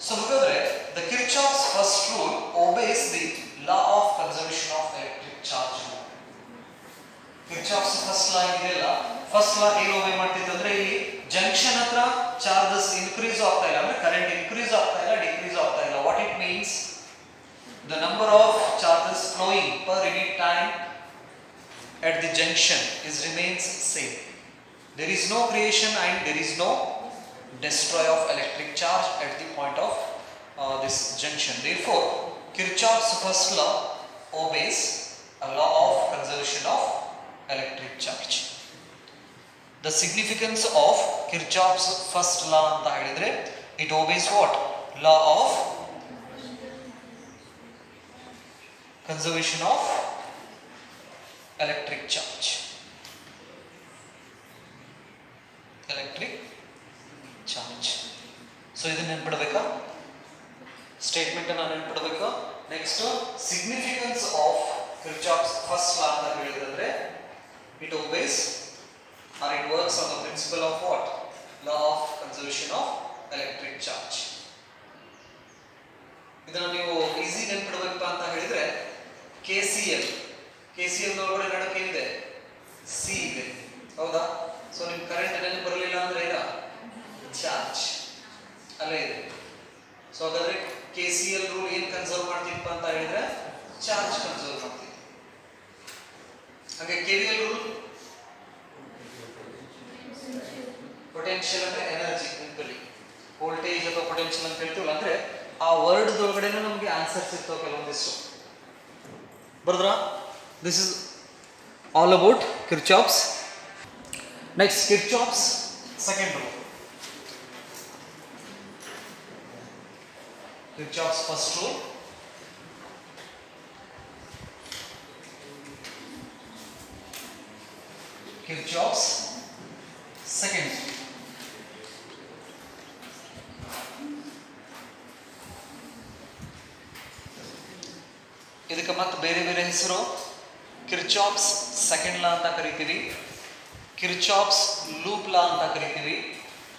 So ಹಾಗಾದ್ರೆ the Kirchhoff's first rule obeys the law of conservation of electric charge. Kirchhoff's first law ಇದೆಯಲ್ಲ, first law ಏನು ಒಬೇ ಮಾಡ್ತಿತ್ತು ಅಂದ್ರೆ ಇಲ್ಲಿ junction ಹತ್ರ charges increase ಆಗ್ತಾ ಇಲ್ಲ ಅಂದ್ರೆ ಕರೆಂಟ್ ಇನ್ಕ್ರೀಸ್ ಆಗ್ತಾ ಇಲ್ಲ, ಡಿಕ್ರೀಸ್ ಆಗ್ತಾ ಇಲ್ಲ. What it means, the number of charges flowing per unit time at the junction remains same. There is no creation and there is no destroy of electric charge at the point of this junction. Therefore, Kirchhoff's first law obeys a law of conservation of electric charge. The significance of Kirchhoff's first law anta helidre, it obeys what? Law of conservation of electric charge. ಸೊ ಇದನ್ನ ನೆನ್ಪಿಡಬೇಕಾ, statement ಅನ್ನ ನೆನ್ಪಿಡಬೇಕಾ. Next significance of Kirchhoff's first law ಅಂತ ಹೇಳಿದ್ರೆ, it obeys or it works on the principle of what? Law of conservation of electric charge. ಇದನ್ನ ನೀವು easy ನೆನ್ಪಿಡಬೇಕಪ್ಪ ಅಂತ ಹೇಳಿದ್ರೆ KCL ಒಳಗಡೆ ನಡಕ್ಕೆ ಇದೆ C ಇದೆ, ಹೌದಾ? ಸೊ ನಿಮ್ ಕರೆಂಟ್ ನೆನಪು ಬರಲಿಲ್ಲ ಅಂದ್ರೆ ಏನ ಚಾರ್ಜ್ ಅಲ್ಲೇ ಇದೆ. ಸೊ ಹಾಗಾದ್ರೆ KCL ರೂಲ್ ಏನ್ ಕನ್ಸರ್ವ್ ಮಾಡ್ತಿಪ್ಪ ಅಂತ ಹೇಳಿದ್ರೆ ಚಾರ್ಜ್ ಕನ್ಸರ್ವ್ ಮಾಡ್ತೀವಿ. ಹಾಗೆ KVL ರೂಲ್ ಪೊಟೆನ್ಷಿಯಲ್ ಅಂದ್ರೆ ಎನರ್ಜಿ, ಸಿಂಪಲಿ ವೋಲ್ಟೇಜ್ ಅಥವಾ ಪೊಟೆನ್ಷಿಯಲ್ ಅಂತ ಹೇಳ್ತೀವಲ್ಲ, ಅಂದ್ರೆ ಆ ವರ್ಡ್ ಒಳಗಡೆನೂ ನಮಗೆ ಆನ್ಸರ್ಸ್ ಇರ್ತಾವೆ ಕೆಲವೊಂದಿಷ್ಟು. ಬರುದ್ರಾ? This is all about Kirchhoff's. Next, Kirchhoff's second rule. Kirchhoff's first rule. Kirchhoff's second rule. ಇದಕ್ಕೆ ಮತ್ತೆ ಬೇರೆ ಬೇರೆ ಹೆಸರು. Kirchhoff's second law ಅಂತ ಕರಿತೀವಿ, Kirchhoff's loop law ಅಂತ ಕರಿತೀವಿ,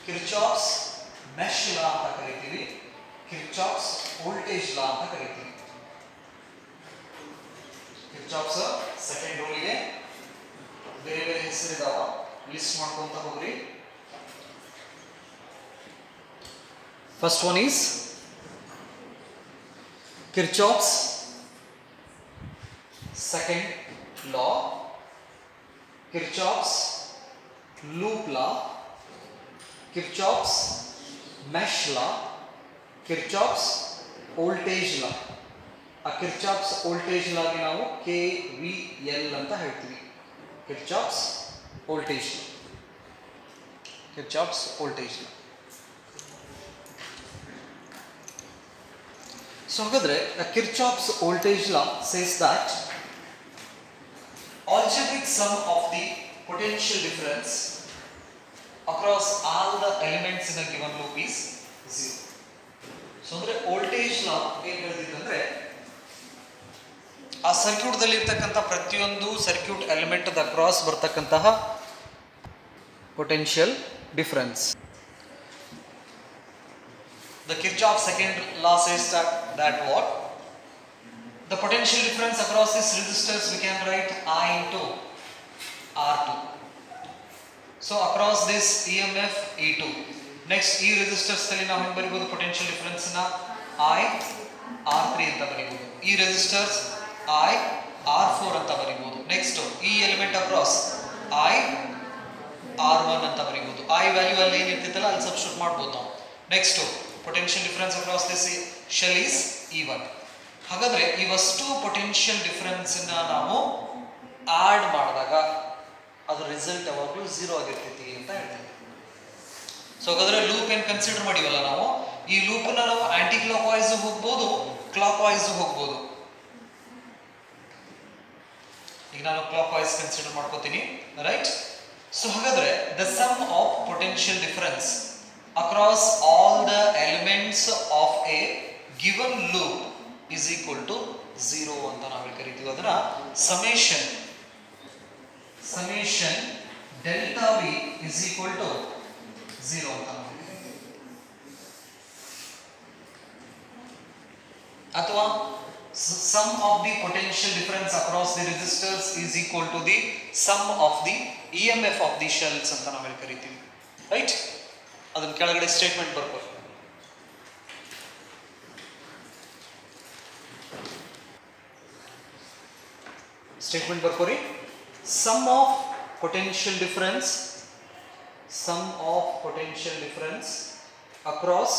Kirchhoff's mesh law ಅಂತ ಕರಿತೀವಿ, Kirchhoff's voltage law ಅಂತ ಕರಿತೀವಿ. Kirchhoff's ಸೆಕೆಂಡ್ ರೂಲ್ ಗೆ ಬೇರೆ ಬೇರೆ ಹೆಸರಿದಾವ, ಲಿಸ್ಟ್ ಮಾಡ್ಕೊಂತ ಹೋಗ್ರಿ. First one is Kirchhoff's second law, Kirchhoff's loop law, Kirchhoff's mesh law, Kirchhoff's voltage law. ಆ Kirchhoff's voltage law ಗೆ ನಾವು KVL ಅಂತ ಹೇಳ್ತೀವಿ, Kirchhoff's voltage law. Kirchhoff's voltage law. So ಹಾಗಾದ್ರೆ Kirchhoff's voltage law says that algebraic sum of the potential difference across all the elements in a given loop is 0. So ಅಂದ್ರೆ voltage law ಏನು ಹೇಳ್ತಿದ್ದಂದ್ರೆ ಆ circuit ದಲ್ಲಿ ಇರ್ತಕ್ಕಂಥ ಪ್ರತಿಯೊಂದು circuit element the across ಬರ್ತಕ್ಕಂತಹ potential difference. The Kirchhoff second law says that what? The potential difference across these resistors we can write I into R2. So across this EMF E2. Next ಈ resistors ಅಲ್ಲಿ ನಾವು ಏನು ಬರೀಬಹುದು potential difference ನ I R3 ಅಂತ ಬರೀಬಹುದು. ಈ resistors I R4 ಅಂತ ಬರೀಬಹುದು. Next ಈ element across I R1 ಅಂತ ಬರೀಬಹುದು. I ವ್ಯಾಲ್ಯೂ ಅಲ್ಲಿ ಏನು ಇರ್ತಿತ್ತಲ್ಲ ಅಲ್ಲಿ ಸಬ್ಸ್ಟಿಟ್ಯೂಟ್ ಮಾಡಬಹುದು ನಾವು. Next potential difference across this shell is E1. ಹಾಗಾದ್ರೆ ಇವಷ್ಟು ಪೊಟೆನ್ಷಿಯಲ್ ಡಿಫರೆನ್ಸ್ ನಾವು ಆಡ್ ಮಾಡಿದಾಗ ಅದರ ರಿಸಲ್ಟ್ ಯಾವಾಗಲೂ 0 ಆಗಿರ್ತೈತಿ ಅಂತ ಹೇಳ್ತೀವಿ. ಸೊ ಹಾಗಾದ್ರೆ ಲೂಪ್ ಏನು ಕನ್ಸಿಡರ್ ಮಾಡಿವಲ್ಲ ನಾವು, ಈ ಲೂಪ್ ನಾವು ಆಂಟಿ ಕ್ಲಾಕ್ ವೈಸ್ ಹೋಗ್ಬೋದು, ಕ್ಲಾಕ್ ವೈಸ್ ಹೋಗ್ಬೋದು. ಈಗ ನಾನು ಕ್ಲಾಕ್ ವೈಸ್ ಕನ್ಸಿಡರ್ ಮಾಡ್ಕೋತೀನಿ, ರೈಟ್? ಸೊ ಹಾಗಾದ್ರೆ the sum of potential difference across all the elements of a given loop is equal to 0 ಅಂತ ನಾವು ಕರೀತೀವಿ. ಅದನ್ನ summation delta v is equal to 0 ಅಂತ ನಾವು ಅಥವಾ sum of the potential difference across the resistors is equal to the sum of the EMF of the shells ಅಂತ ನಾವು ಕರೀತೀವಿ, ರೈಟ್? ಅದನ್ನ ಕೆಳಗಡೆ ಸ್ಟೇಟ್ಮೆಂಟ್ ಬರ್ಬೋದು. ಸ್ಟೇಟ್ಮೆಂಟ್ ಬರ್ಕೋರಿ. Sum of potential difference across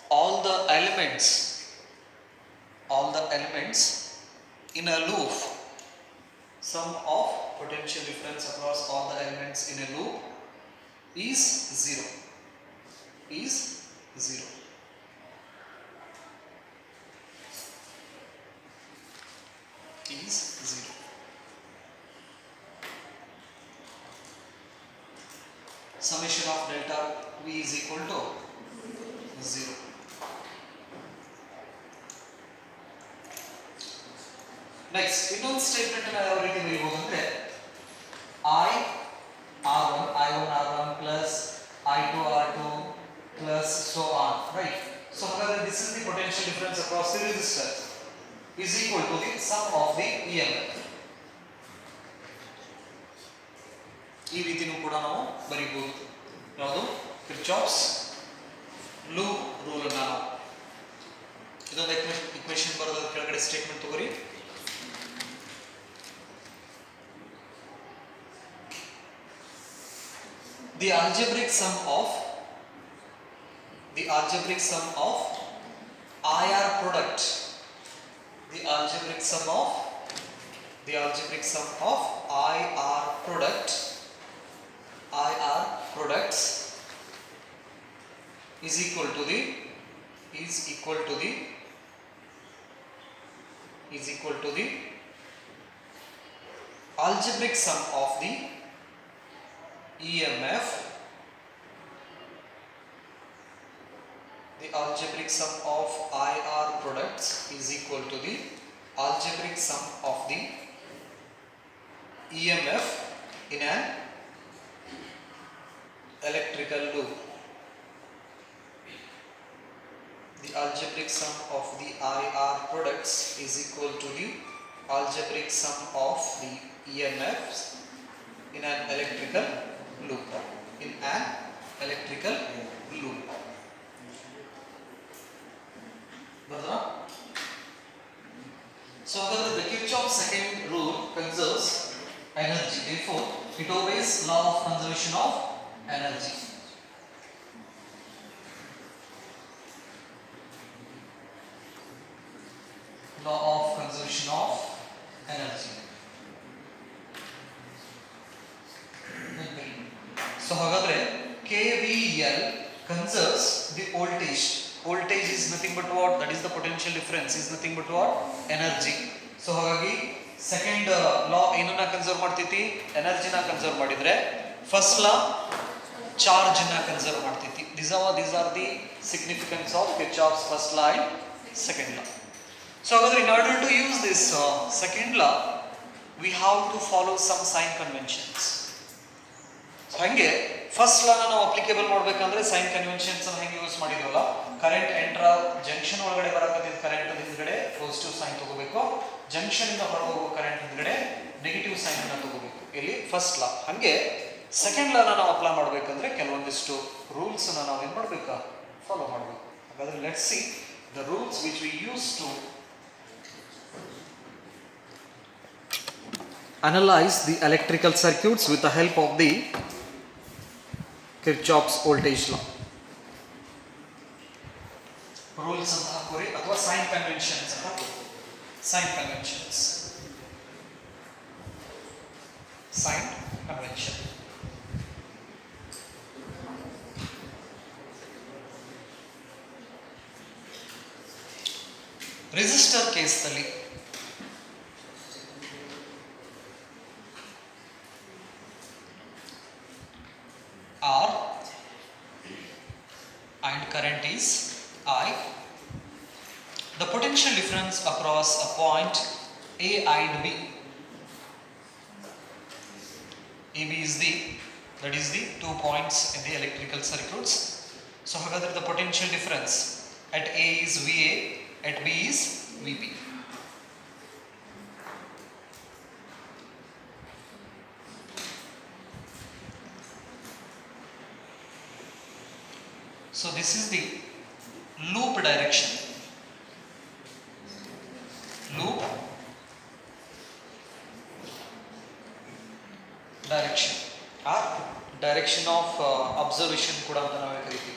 all the elements in a loop. Sum of potential difference across all the elements in a loop is 0. Summation of delta V is equal to 0. Next ಇನ್ನೊಂದು statement ಅನ್ನು ಯಾವ ರೀತಿ ಬರೀಬಹುದು ಅಂದ್ರೆ I1R1 plus I2 R2 plus so on, right? So hagadre this is the potential difference across the resistors is equal to the sum of the EMF. ಈ ರೀತಿನೂ ಕೂಡ ನಾವು ಬರೀಬಹುದು. ಯಾವುದು? Kirchhoff's loop rule ಅನ್ನು ನಾವು ಇದೊಂದು ಇಕ್ವೇಷನ್ ಬರೋದು ಕೆಳಗಡೆ ಸ್ಟೇಟ್ಮೆಂಟ್ ತಗೋರಿ. The algebraic sum of IR product IR products is equal to the algebraic sum of the EMF. The algebraic sum of IR products is equal to the algebraic sum of the EMF in an electrical loop. The algebraic sum of the IR products is equal to the algebraic sum of the EMFs in an electrical loop. So the Kirchhoff's second rule conserves energy. Therefore, it obeys law of conservation of energy. Law of conservation of energy. So ಹಾಗಾದ್ರೆ KVL conserves the voltage. Voltage is nothing but what? That is the potential difference, is nothing but what? Energy. So ಹಾಗಾಗಿ second ಲಾ ಏನನ್ನ conserve ಮಾಡ್ತೈತಿ? ಎನರ್ಜಿನ conserve ಮಾಡಿದ್ರೆ first law charge ನ conserve ಮಾಡ್ತೈತಿ. These are the significance of Kirchhoff's first law and second law. So in order to use this second law, we have to follow some sign conventions. So hange first law na ನಾವು applicable ಮಾಡಬೇಕಂದ್ರೆ sign conventions ಅನ್ನು ಹೆಂಗೆ use ಮಾಡಿದ್ವಲ್ಲ, current enter junction ಒಳಗಡೆ ಬರಕತ್ತಿದ current ಹಿಂದ್ಗಡೆ positive sign ತಗೋಬೇಕು, junction ಇಂದ ಹೊರ ಹೋಗೋ ಕರೆಂಟ್ ಹಿಂದ್ಗಡೆ ನೆಗೆಟಿವ್ ಸೈನ್ ಅನ್ನು ತಗೋಬೇಕು. ಇಲ್ಲಿ ಫಸ್ಟ್ ಲಾ. ಹಾಗೆ ಸೆಕೆಂಡ್ ಲಾ ನಾವು ಅಪ್ಲೈ ಮಾಡಬೇಕಂದ್ರೆ ಕೆಲವೊಂದಿಷ್ಟು ರೂಲ್ಸ್ ಅನ್ನು ನಾವು ಏನು ಮಾಡಬೇಕು? ಫಾಲೋ ಮಾಡಬೇಕು. ಹಾಗಾದ್ರೆ let's see the rules which we use to analyze the electrical circuits with the help of the Kirchhoff's voltage law. Rules ಅಂತ ಹಾಕೋರಿ ಅಥವಾ sign conventions ಅಂತ ಹಾಕೋರಿ. Sign conventions. Sign convention. Resistor ಕೇಸ್ನಲ್ಲಿ R and current is I. The potential difference across a point A and B. AB is that is the 2 points in the electrical circuits. So hagadre the potential difference at A is VA, at B is VB. So this is the loop direction. Loop direction or direction of observation kuda anta nave karitivi.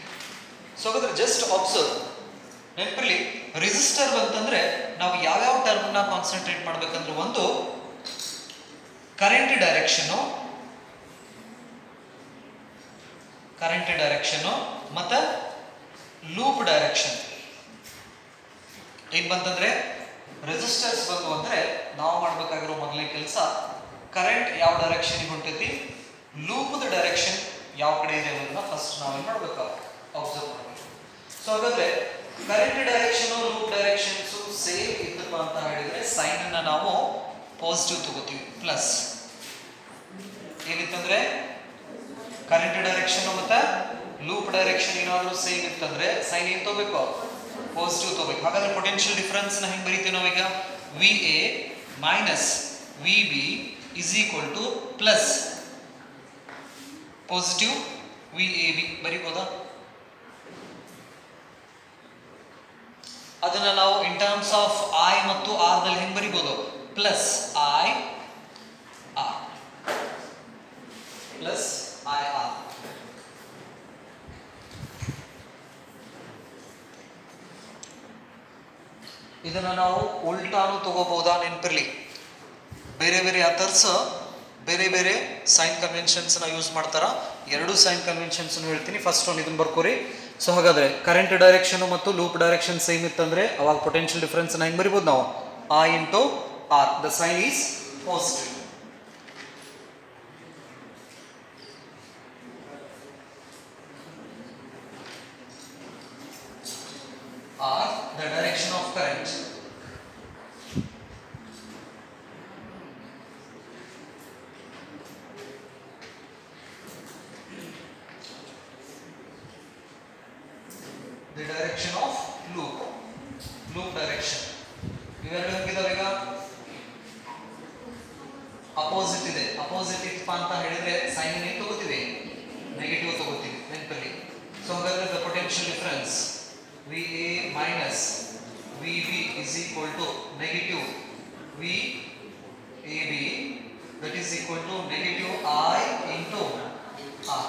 So hagadre just observe. ನೆನಪಿರಲಿ, resistor ಬಂತಂದ್ರೆ ನಾವು ಯಾವ್ಯಾವ term ನ concentrate ಮಾಡ್ಬೇಕಂದ್ರೆ ಒಂದು current direction ಮತ್ತೆ loop direction. ಏನ್ ಬಂತಂದ್ರೆ ರೆಸಿಸ್ಟರ್ಸ್ ಬಂತು ಅಂದ್ರೆ ನಾವು ಮಾಡ್ಬೇಕಾಗಿರೋ ಮೊದಲನೇ ಕೆಲಸ ಕರೆಂಟ್ ಯಾವ ಡೈರೆಕ್ಷನ್ ಹೊಂಟೈತಿ, ಲೂಪ್ ಡೈರೆಕ್ಷನ್ ಯಾವ ಕಡೆ ಇದೆ ಅನ್ನೋದನ್ನ ಫಸ್ಟ್ ನಾವೇನ್ ಮಾಡ್ಬೇಕು? ಅಬ್ಸರ್ವ್ ಮಾಡಬೇಕು. ಸೊ ಹಾಗಾದ್ರೆ current direction loop directions same ಇತ್ತಪ್ಪ ಅಂತ ಹೇಳಿದ್ರೆ ಸೈನ್ ಅನ್ನ ನಾವು ಪಾಸಿಟಿವ್ ತಗೋತೀವಿ. ಪ್ಲಸ್ ಏನಿತ್ತಂದ್ರೆ ಕರೆಂಟ್ ಡೈರೆಕ್ಷನ್ ಮತ್ತೆ ಲೂಪ್ ಡೈರೆಕ್ಷನ್ ಏನಾದರೂ ಸೇಮ್ ಇತ್ತಂದ್ರೆ ಸೈನ್ ಏನ್ ತಗೋಬೇಕು? ಪಾಸಿಟಿವ್ ತಗೋಬೇಕು. ಹಾಗಾದ್ರೆ ಪೊಟೆನ್ಷಿಯಲ್ ಡಿಫರೆನ್ಸ್ ನ ಹೆಂಗ್ ಬರೀತೀವಿ ನಾವೀಗ? VA minus VB is equal to plus positive VAB ಬರೀಬೋದಾ? ಅದನ್ನ ನಾವು ಇನ್ ಟರ್ಮ್ಸ್ ಆಫ್ I ಮತ್ತು R ನಲ್ಲಿ ಹೆಂಗ್ ಬರೀಬಹುದು? Plus I R plus I R. ಇದನ್ನ ನಾವು ಉಲ್ಟಾನು ತಗೋಬಹುದಾ? ನೆನಪಿರ್ಲಿ, ಬೇರೆ ಬೇರೆ ಅಥರ್ಸ್ ಬೇರೆ ಬೇರೆ ಸೈನ್ ಕನ್ವೆನ್ಷನ್ಸ್ ನ ಯೂಸ್ ಮಾಡ್ತಾರ. ಎರಡು ಸೈನ್ ಕನ್ವೆನ್ಷನ್ಸ್ ಹೇಳ್ತೀನಿ. ಫಸ್ಟ್ ಒಂದು ಇದನ್ನ ಬರ್ಕೋರಿ. ಸೊ ಹಾಗಾದ್ರೆ ಕರೆಂಟ್ ಡೈರೆಕ್ಷನ್ ಮತ್ತು ಲೂಪ್ ಡೈರೆಕ್ಷನ್ ಸೇಮ್ ಇತ್ತಂದ್ರೆ ಅವಾಗ ಪೊಟೆನ್ಷಿಯಲ್ ಡಿಫರೆನ್ಸ್ ನ ಹೆಂಗ್ ಬರೀಬಹುದು ನಾವು? I into R. The sign is positive. R, the direction of current. The direction of loop direction. ಇವೆರಡು ಹೇಗಿದಾವೆ? ಈಗ ಅಪೋಸಿಟ್ ಇದೆ. ಅಪೋಸಿಟ್ ಇತ್ತು ಅಂತ ಹೇಳಿದ್ರೆ ಸೈನ್ ಏನು ತಗೋತೀವಿ? ನೆಗೆಟಿವ್ ತಗೋತೀವಿ. ನೆನಪಲ್ಲಿ. ಸೊ ಹಾಗಾದ್ರೆ the potential difference VA minus VB is equal to negative VAB, that is equal to negative I into R.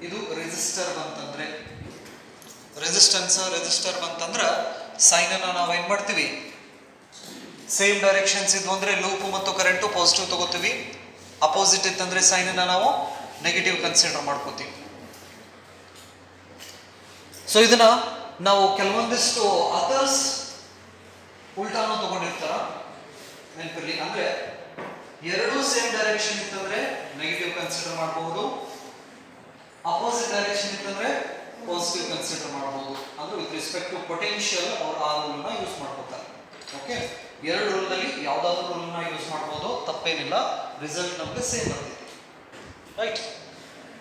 ಇದು ರೆಸಿಸ್ಟರ್ ಬಂತಂದ್ರೆ ರೆಸಿಸ್ಟರ್ ಬಂತಂದ್ರೆ ಸೈನ್ ಅನ್ನ ನಾವು ಏನ್ ಮಾಡ್ತೀವಿ? ಸೇಮ್ ಡೈರೆಕ್ಷನ್ಸ್ ಇದ್ವು ಅಂದ್ರೆ ಲೂಪ್ ಮತ್ತು ಕರೆಂಟ್ ಪಾಸಿಟಿವ್ ತಗೋತೀವಿ. ಅಪೋಸಿಟ್ ಇತ್ತಂದ್ರೆ ಸೈನ್ ಅನ್ನ ನಾವು ನೆಗೆಟಿವ್ ಕನ್ಸಿಡರ್ ಮಾಡ್ಕೋತೀವಿ. ಸೊ ಇದನ್ನ ನಾವು ಕೆಲವೊಂದಿಷ್ಟು ಅದರ್ಸ್ ಉಲ್ಟಾನು ತಗೊಂಡಿರ್ತಾರ ನೆನಪಿರ್ಲಿ. ಅಂದ್ರೆ ಎರಡೂ ಸೇಮ್ ಡೈರೆಕ್ಷನ್ ಇತ್ತಂದ್ರೆ ನೆಗೆಟಿವ್ ಕನ್ಸಿಡರ್ ಮಾಡಬಹುದು, ಅಪೋಸಿಟ್ ಡೈರೆಕ್ಷನ್ ಇತ್ತಂದ್ರೆ ಪಾಸಿಟಿವ್ ಕನ್ಸಿಡರ್ ಮಾಡಬಹುದು. ಅಂದ್ರೆ ವಿತ್ ರೆಸ್ಪೆಕ್ಟ್ ಟು ಪೊಟೆನ್ಷಿಯಲ್ ಅವರು ಆ ರೂಲ್ ನ ಯೂಸ್ ಮಾಡ್ಕೋತಾರೆ. ಓಕೆ, ಎರಡು ರೂಲ್ ನಲ್ಲಿ ಯಾವ್ದಾದ್ರು ರೂಲ್ ನ ಯೂಸ್ ಮಾಡಬಹುದು, ತಪ್ಪೇನಿಲ್ಲ. ರಿಸಲ್ಟ್ ನಮಗೆ ಸೇಮ್ ಬರ್ತೈತಿ, ರೈಟ್.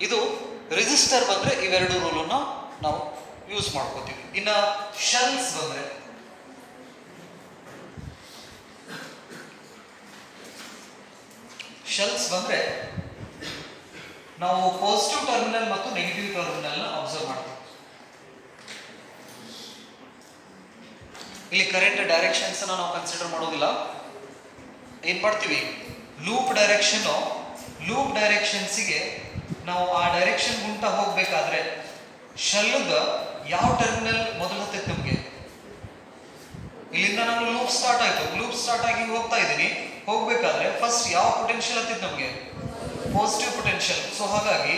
ಇದು ರೆಸಿಸ್ಟರ್ ಬಂದ್ರೆ ಇವೆರಡು ರೂಲ್ ನ ನಾವು ಯೂಸ್ ಮಾಡ್ಕೋತೀವಿ. ಇನ್ನ ಶೆಲ್ಸ್ ಬಂದ್ರೆ ನಾವು ಪಾಸಿಟಿವ್ ಟರ್ಮಿನಲ್ ಮತ್ತು ನೆಗೆಟಿವ್ ಟರ್ಮಿನಲ್ ನ ಅಬ್ಸರ್ವ್ ಮಾಡ್ತೀವಿ. ಇಲ್ಲಿ ಕರೆಂಟ್ ಡೈರೆಕ್ಷನ್ಸ್ ನಾವು ಕನ್ಸಿಡರ್ ಮಾಡೋದಿಲ್ಲ. ಏನ್ ಮಾಡ್ತೀವಿ, ಲೂಪ್ ಡೈರೆಕ್ಷನ್ಸ್ಗೆ ನಾವು ಆ ಡೈರೆಕ್ಷನ್ ಗುಂಟ ಹೋಗ್ಬೇಕಾದ್ರೆ ಶೆಲ್ದ ಯಾವ ಟರ್ಮಿನಲ್ ಮೊದಲು ಹತ್ತೈತೆ ನಮಗೆ, ಇಲ್ಲಿಂದ ನಾನು ಲೂಪ್ ಸ್ಟಾರ್ಟ್ ಆಗಿ ಹೋಗ್ತಾ ಇದ್ದೀನಿ. ಹೋಗ್ಬೇಕಾದ್ರೆ ಫಸ್ಟ್ ಯಾವ ಪೊಟೆನ್ಷಿಯಲ್ ಹತ್ತಿತ್ತು ನಮಗೆ, ಪಾಸಿಟಿವ್ ಪೊಟೆನ್ಷಿಯಲ್. ಸೊ ಹಾಗಾಗಿ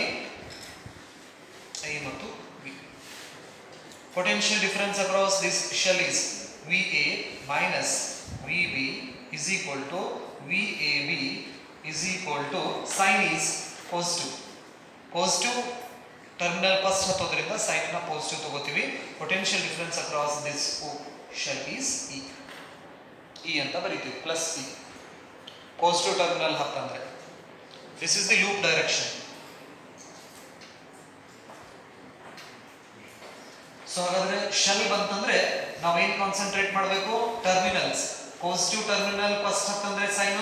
ಎ ಮತ್ತು B potential difference across this shell is VA minus VB is equal to VAB is equal to sign is positive terminal first ಹತ್ತೋದ್ರಿಂದ ಸೈನ್ ನ ಪಾಸಿಟಿವ್ ತಗೋತೀವಿ. Potential difference across this cell is E ಅಂತ ಬರೀತೀವಿ, plus E. Positive terminal ಹತ್ತಂದ್ರೆ this is the loop direction. So ಹಾಗಾದ್ರೆ cell ಬಂತಂದ್ರೆ ನಾವೇನ್ concentrate ಮಾಡಬೇಕು, ಟರ್ಮಿನಲ್ಸ್. ಪಾಸಿಟಿವ್ ಟರ್ಮಿನಲ್ ಫಸ್ಟ್ ಹತ್ತಂದ್ರೆ ಸೈನ್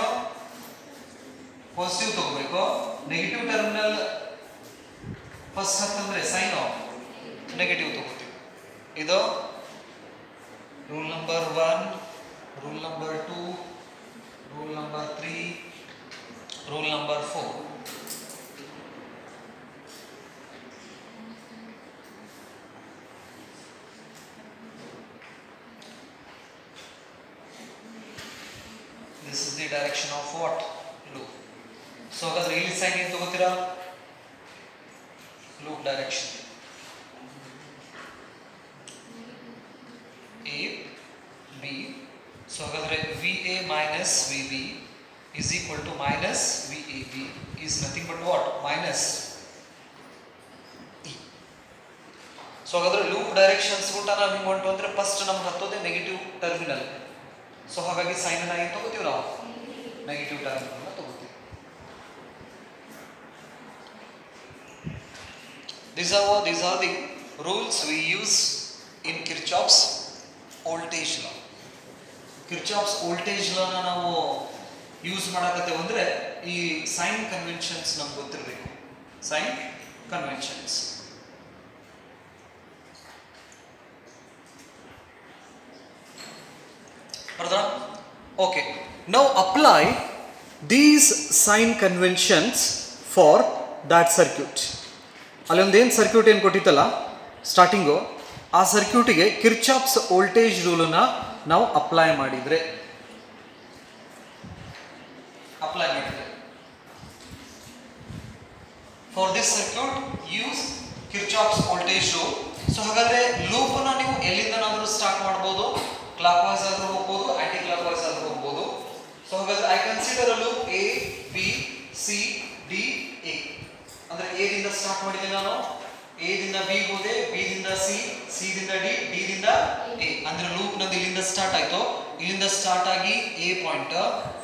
ಪಾಸಿಟಿವ್ ತಗೋಬೇಕು, ನೆಗೆಟಿವ್ ಟರ್ಮಿನಲ್ ಫಸ್ಟ್ ಹತ್ತಂದ್ರೆ ಸೈನ್ ನೆಗೆಟಿವ್ ತಗೋತೀವಿ. ಇದು rule number 1, rule number 2, rule number 3, rule number 4. This is the direction of what? Loop. So ಹಾಗಾದ್ರೆ ಇಲ್ಲಿ ಸೈನ್ ಏನು ತಗೋತೀರಾ, loop direction. A B. So ಹಾಗಾದ್ರೆ VA minus VB is equal to minus VAB is nothing but what? Minus E. So ಹಾಗಾದ್ರೆ loop directions ಗುಂಟ ನಾವು ಹಿಂಗೆ ಹೊಂಟು ಅಂದ್ರೆ first ನಮ್ಗೆ ಹತ್ತೋದೇ ನೆಗೆಟಿವ್ ಟರ್ಮಿನಲ್. ಸೊ ಹಾಗಾಗಿ ಸೈನ್ ಅನ್ನ ಏನು ತಗೋತೀವಿ ನಾವು, ನೆಗೆಟಿವ್ ಟರ್ಮಿನಲ್ ತಗೋತೀವಿ. These are the rules we use in Kirchhoff's voltage law. Kirchhoff's voltage law ನ ನಾವು ಯೂಸ್ ಮಾಡಕತ್ತೇವೆ ಅಂದ್ರೆ ಈ ಸೈನ್ ಕನ್ವೆನ್ಷನ್ಸ್ ನಮ್ಗೆ ಗೊತ್ತಿರಬೇಕು. ಸೈನ್ ಕನ್ವೆನ್ಷನ್ಸ್ ಬರ್ದಾ? Okay, now apply these sign conventions for that circuit. ಅಲ್ಲೊಂದು ಏನು ಸರ್ಕ್ಯೂಟ್ ಏನು ಕೊಟ್ಟಿತ್ತಲ್ಲ ಸ್ಟಾರ್ಟಿಂಗು, ಆ ಸರ್ಕ್ಯೂಟಿಗೆ ಕಿರ್ಚಾಫ್ಸ್ ವೋಲ್ಟೇಜ್ ರೂಲನ್ನ ನಾವು ಅಪ್ಲೈ ಮಾಡಿದ್ರೆ for this circuit use Kirchhoff's voltage rule. So ಹಾಗಾದ್ರೆ ಲೂಪ್ನ ನೀವು ಎಲ್ಲಿಂದನಾದರೂ ಸ್ಟಾರ್ಟ್ ಮಾಡ್ಬೋದು, ಕ್ಲಾಕ್ ವೈಸ್ ಆದ್ರೂ ಹೋಗ್ಬೋದು, ಆಂಟಿ ಕ್ಲಾಕ್ ವೈಸ್ ಆದ್ರೂ ಹೋಗ್ಬೋದು. ಸೊ ಹಾಗಾದ್ರೆ I consider a loop A B C D A. ಅಂದ್ರೆ A ದಿಂದ ಸ್ಟಾರ್ಟ್ ಮಾಡಿದೆ ನಾನು, A ದಿಂದ B ಹೋದೆ, B ದಿಂದ C, C ದಿಂದ D, D ದಿಂದ A. ಅಂದ್ರೆ ಲೂಪ್ ನಂದು ಇಲ್ಲಿಂದ ಸ್ಟಾರ್ಟ್ ಆಯ್ತು. ಇಲ್ಲಿಂದ ಸ್ಟಾರ್ಟ್ ಆಗಿ A ಪಾಯಿಂಟ್,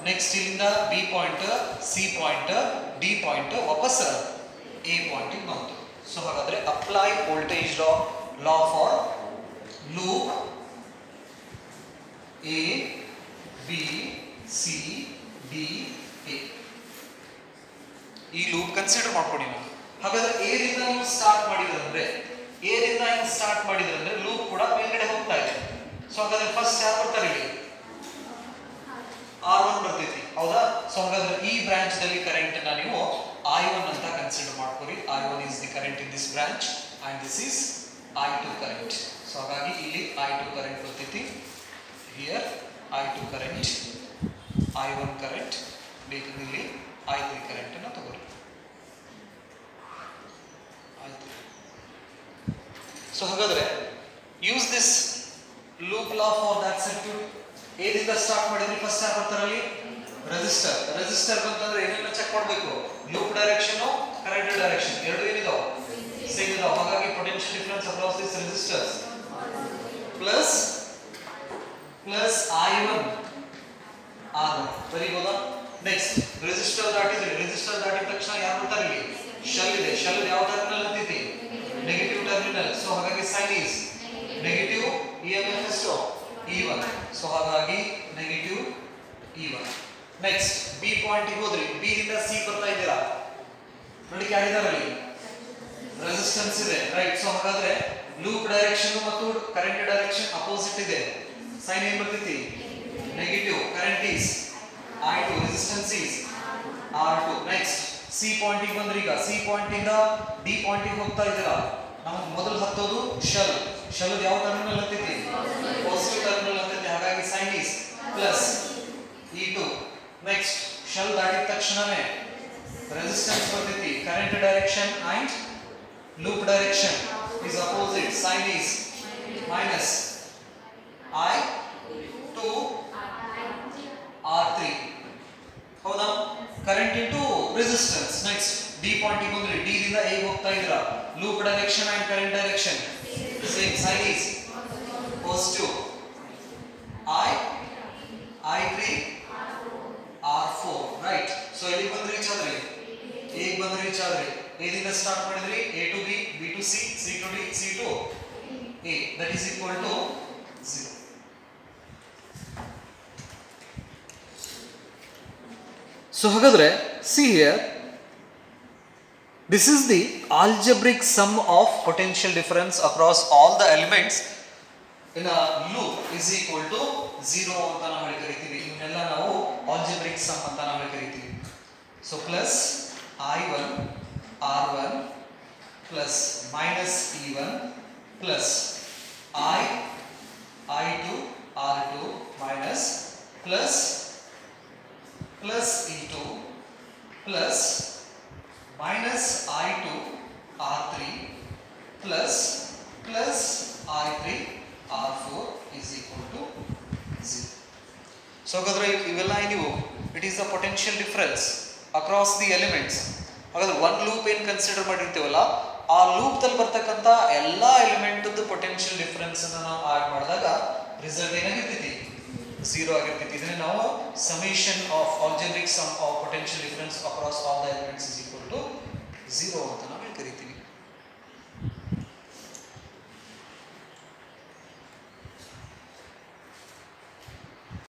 ನೆಕ್ಸ್ಟ್ ಇಲ್ಲಿಂದ B point, C point, D point, ವಾಪಸ್ A ಪಾಯಿಂಟ್ ಗೆ ಬಂತು. ಸೊ ಹಾಗಾದ್ರೆ apply voltage law for loop A B C D A. ಈ ಲೂಪ್ ಕನ್ಸಿಡರ್ ಮಾಡ್ಕೊಳ್ಳಿ ನಾವು. ಹಾಗಾದ್ರೆ A ರಿಂದ ನೀವು ಸ್ಟಾರ್ಟ್ ಮಾಡಿದ್ರಂದ್ರೆ ಲೂಪ್ ಕೂಡ ಮೇಲ್ಗಡೆ ಹೋಗ್ತಾ ಇದೆ. ಸೊ ಹಾಗಾದ್ರೆ ಫಸ್ಟ್ ಯಾರು ಬರ್ತಾರೆ ಇಲ್ಲಿ, R1 ಬರ್ತೈತಿ, ಹೌದಾ? ಸೊ ಹಾಗಾದ್ರೆ ಈ ಬ್ರಾಂಚ್ ದಲ್ಲಿ ಕರೆಂಟ್ ಅನ್ನ ನೀವು I1 ಅಂತ ಕನ್ಸಿಡರ್ ಮಾಡ್ಕೊಳ್ಳಿ. I1 is the current in this branch and this is I2 current. So ಹಾಗಾಗಿ ಇಲ್ಲಿ I2 current ಬರ್ತೈತಿ, here I2 current, I1 current, ಬೇಕಿದ್ರೆ ಇಲ್ಲಿ I3 current ಸೊ ಹಾಗಾದ್ರೆ use this loop law for that circuit. ಏನಿಂದ start ಮಾಡಿದ್ರಿ? First ಯಾರು ಬರ್ತಾರಲ್ಲಿ? ರೆಸಿಸ್ಟರ್. ರೆಸಿಸ್ಟರ್ ಬಂತಂದ್ರೆ ಏನೇನ ಚೆಕ್ ಮಾಡಬೇಕು? ಲೂಪ್ ಡೈರೆಕ್ಷನ್, ಕರೆಂಟ್ ಡೈರೆಕ್ಷನ್ ಎರಡು ಏನಿದಾವೆ? ಸೇಮ್ ಇದಾವೆ. ಹಾಗಾಗಿ potential difference across this resistors plus I1 R1 ಬರೀಬೋದಾ? ನೆಕ್ಸ್ಟ್ ರೆಸಿಸ್ಟರ್ ದಾಟಿದ್ರೆ, ರೆಸಿಸ್ಟರ್ ದಾಟಿದ ತಕ್ಷಣ ಯಾರು ಬರ್ತಾರೆ ಇಲ್ಲಿ? ಶೆಲ್ ಇದೆ. ಶೆಲ್ ಯಾವ ಟರ್ಮಿನಲ್ ಅಂತೈತಿ? Negative terminal. ಸೊ ಹಾಗಾಗಿ ಸೈನ್ ಈಸ್ ನೆಗೆಟಿವ್, EMF ಎಷ್ಟು? E1. ಸೊ ಹಾಗಾಗಿ negative E1. Next B point ಗೆ ಹೋದ್ರಿ. ಬಿ ದಿಂದ ಸಿ ಬರ್ತಾ ಇದ್ದೀರಾ ನೋಡಿ, ಯಾರಿದಾರಲ್ಲಿ? ರೆಸಿಸ್ಟೆನ್ಸ್ ಇದೆ, ರೈಟ್. ಸೊ ಹಾಗಾದ್ರೆ ಲೂಪ್ ಡೈರೆಕ್ಷನ್ ಮತ್ತು ಕರೆಂಟ್ ಡೈರೆಕ್ಷನ್ ಅಪೋಸಿಟ್ ಇದೆ. ಸೈನ್ ಏನ್ ಬರ್ತೈತಿ? Negative. Current is I2, resistance is R2. Next C point ಗೆ ಬಂದ್ರಿ. ಈಗ ಸಿ ಪಾಯಿಂಟ್ ಇಂದ ಡಿ ಪಾಯಿಂಟ್ ಗೆ ಹೋಗ್ತಾ ಇದ್ದೀರಾ. ನಮಗೆ ಮೊದಲು ಹತ್ತೋದು ಶೆಲ್. ಶೆಲ್ ಯಾವ ಟರ್ಮಿನಲ್ ಅಂತೈತಿ? ಪಾಸಿಟಿವ್ ಟರ್ಮಿನಲ್ ಅಂತೈತಿ. ಹಾಗಾಗಿ sign is plus E2. Next cell ದಾಟಿದ ತಕ್ಷಣನೇ ರೆಸಿಸ್ಟೆನ್ಸ್ ಬರ್ತೈತಿ. Current direction and loop direction is opposite. Sign is minus I2 R3. ಹೌದಾ? Current into resistance. Next D point ಗೆ ಬಂದ್ರಿ. ಡಿ ದಿಂದ ಎ ಹೋಗ್ತಾ ಇದ್ದೀರಾ. Loop direction and current direction same. Sign is positive. I3 R4, right. So ಎಲ್ಲಿ ಬಂದು reach ಆದ್ರಿ? A ಗೆ ಬಂದು ರೀಚ್ ಆದ್ರಿ. ಎ ದಿಂದ ಸ್ಟಾರ್ಟ್ ಮಾಡಿದ್ರಿ. A to B, B to C, C to D, C to A. That is equal to 0. So ಹಾಗಾದ್ರೆ see here, this is the algebraic sum of potential difference across all the elements in a loop is equal to 0 ಅಂತ ನಾವು ಕರಿತೀವಿ. ಇವನ್ನೆಲ್ಲ ನಾವು algebraic sum ಅಂತ ನಾವು ಕರಿತೀವಿ. So plus I1 R1 plus minus E1 plus I2 R2 minus plus E2 plus minus I2 R3 plus I3 R4 is equal to 0. So ಹಾಗಾದ್ರೆ ಇವೆಲ್ಲ ಏನಿವು? It is the potential difference across the elements. ಹಾಗಾದ್ರೆ one loop ಏನು consider ಮಾಡಿರ್ತೀವಲ್ಲ, ಆ loop ದಲ್ಲಿ ಬರ್ತಕ್ಕಂಥ ಎಲ್ಲ element potential difference ಅನ್ನು ನಾವು ಆಡ್ ಮಾಡಿದಾಗ ರಿಸಲ್ಟ್ ಏನಾಗಿರ್ತೈತಿ? 0 ಆಗಿರ್ತೈತಿ. ಇದನ್ನ ನಾವು summation of algebraic sum of potential difference across all the elements is equal to 0 ಅಂತ ನಾವು ಕರಿತೀವಿ.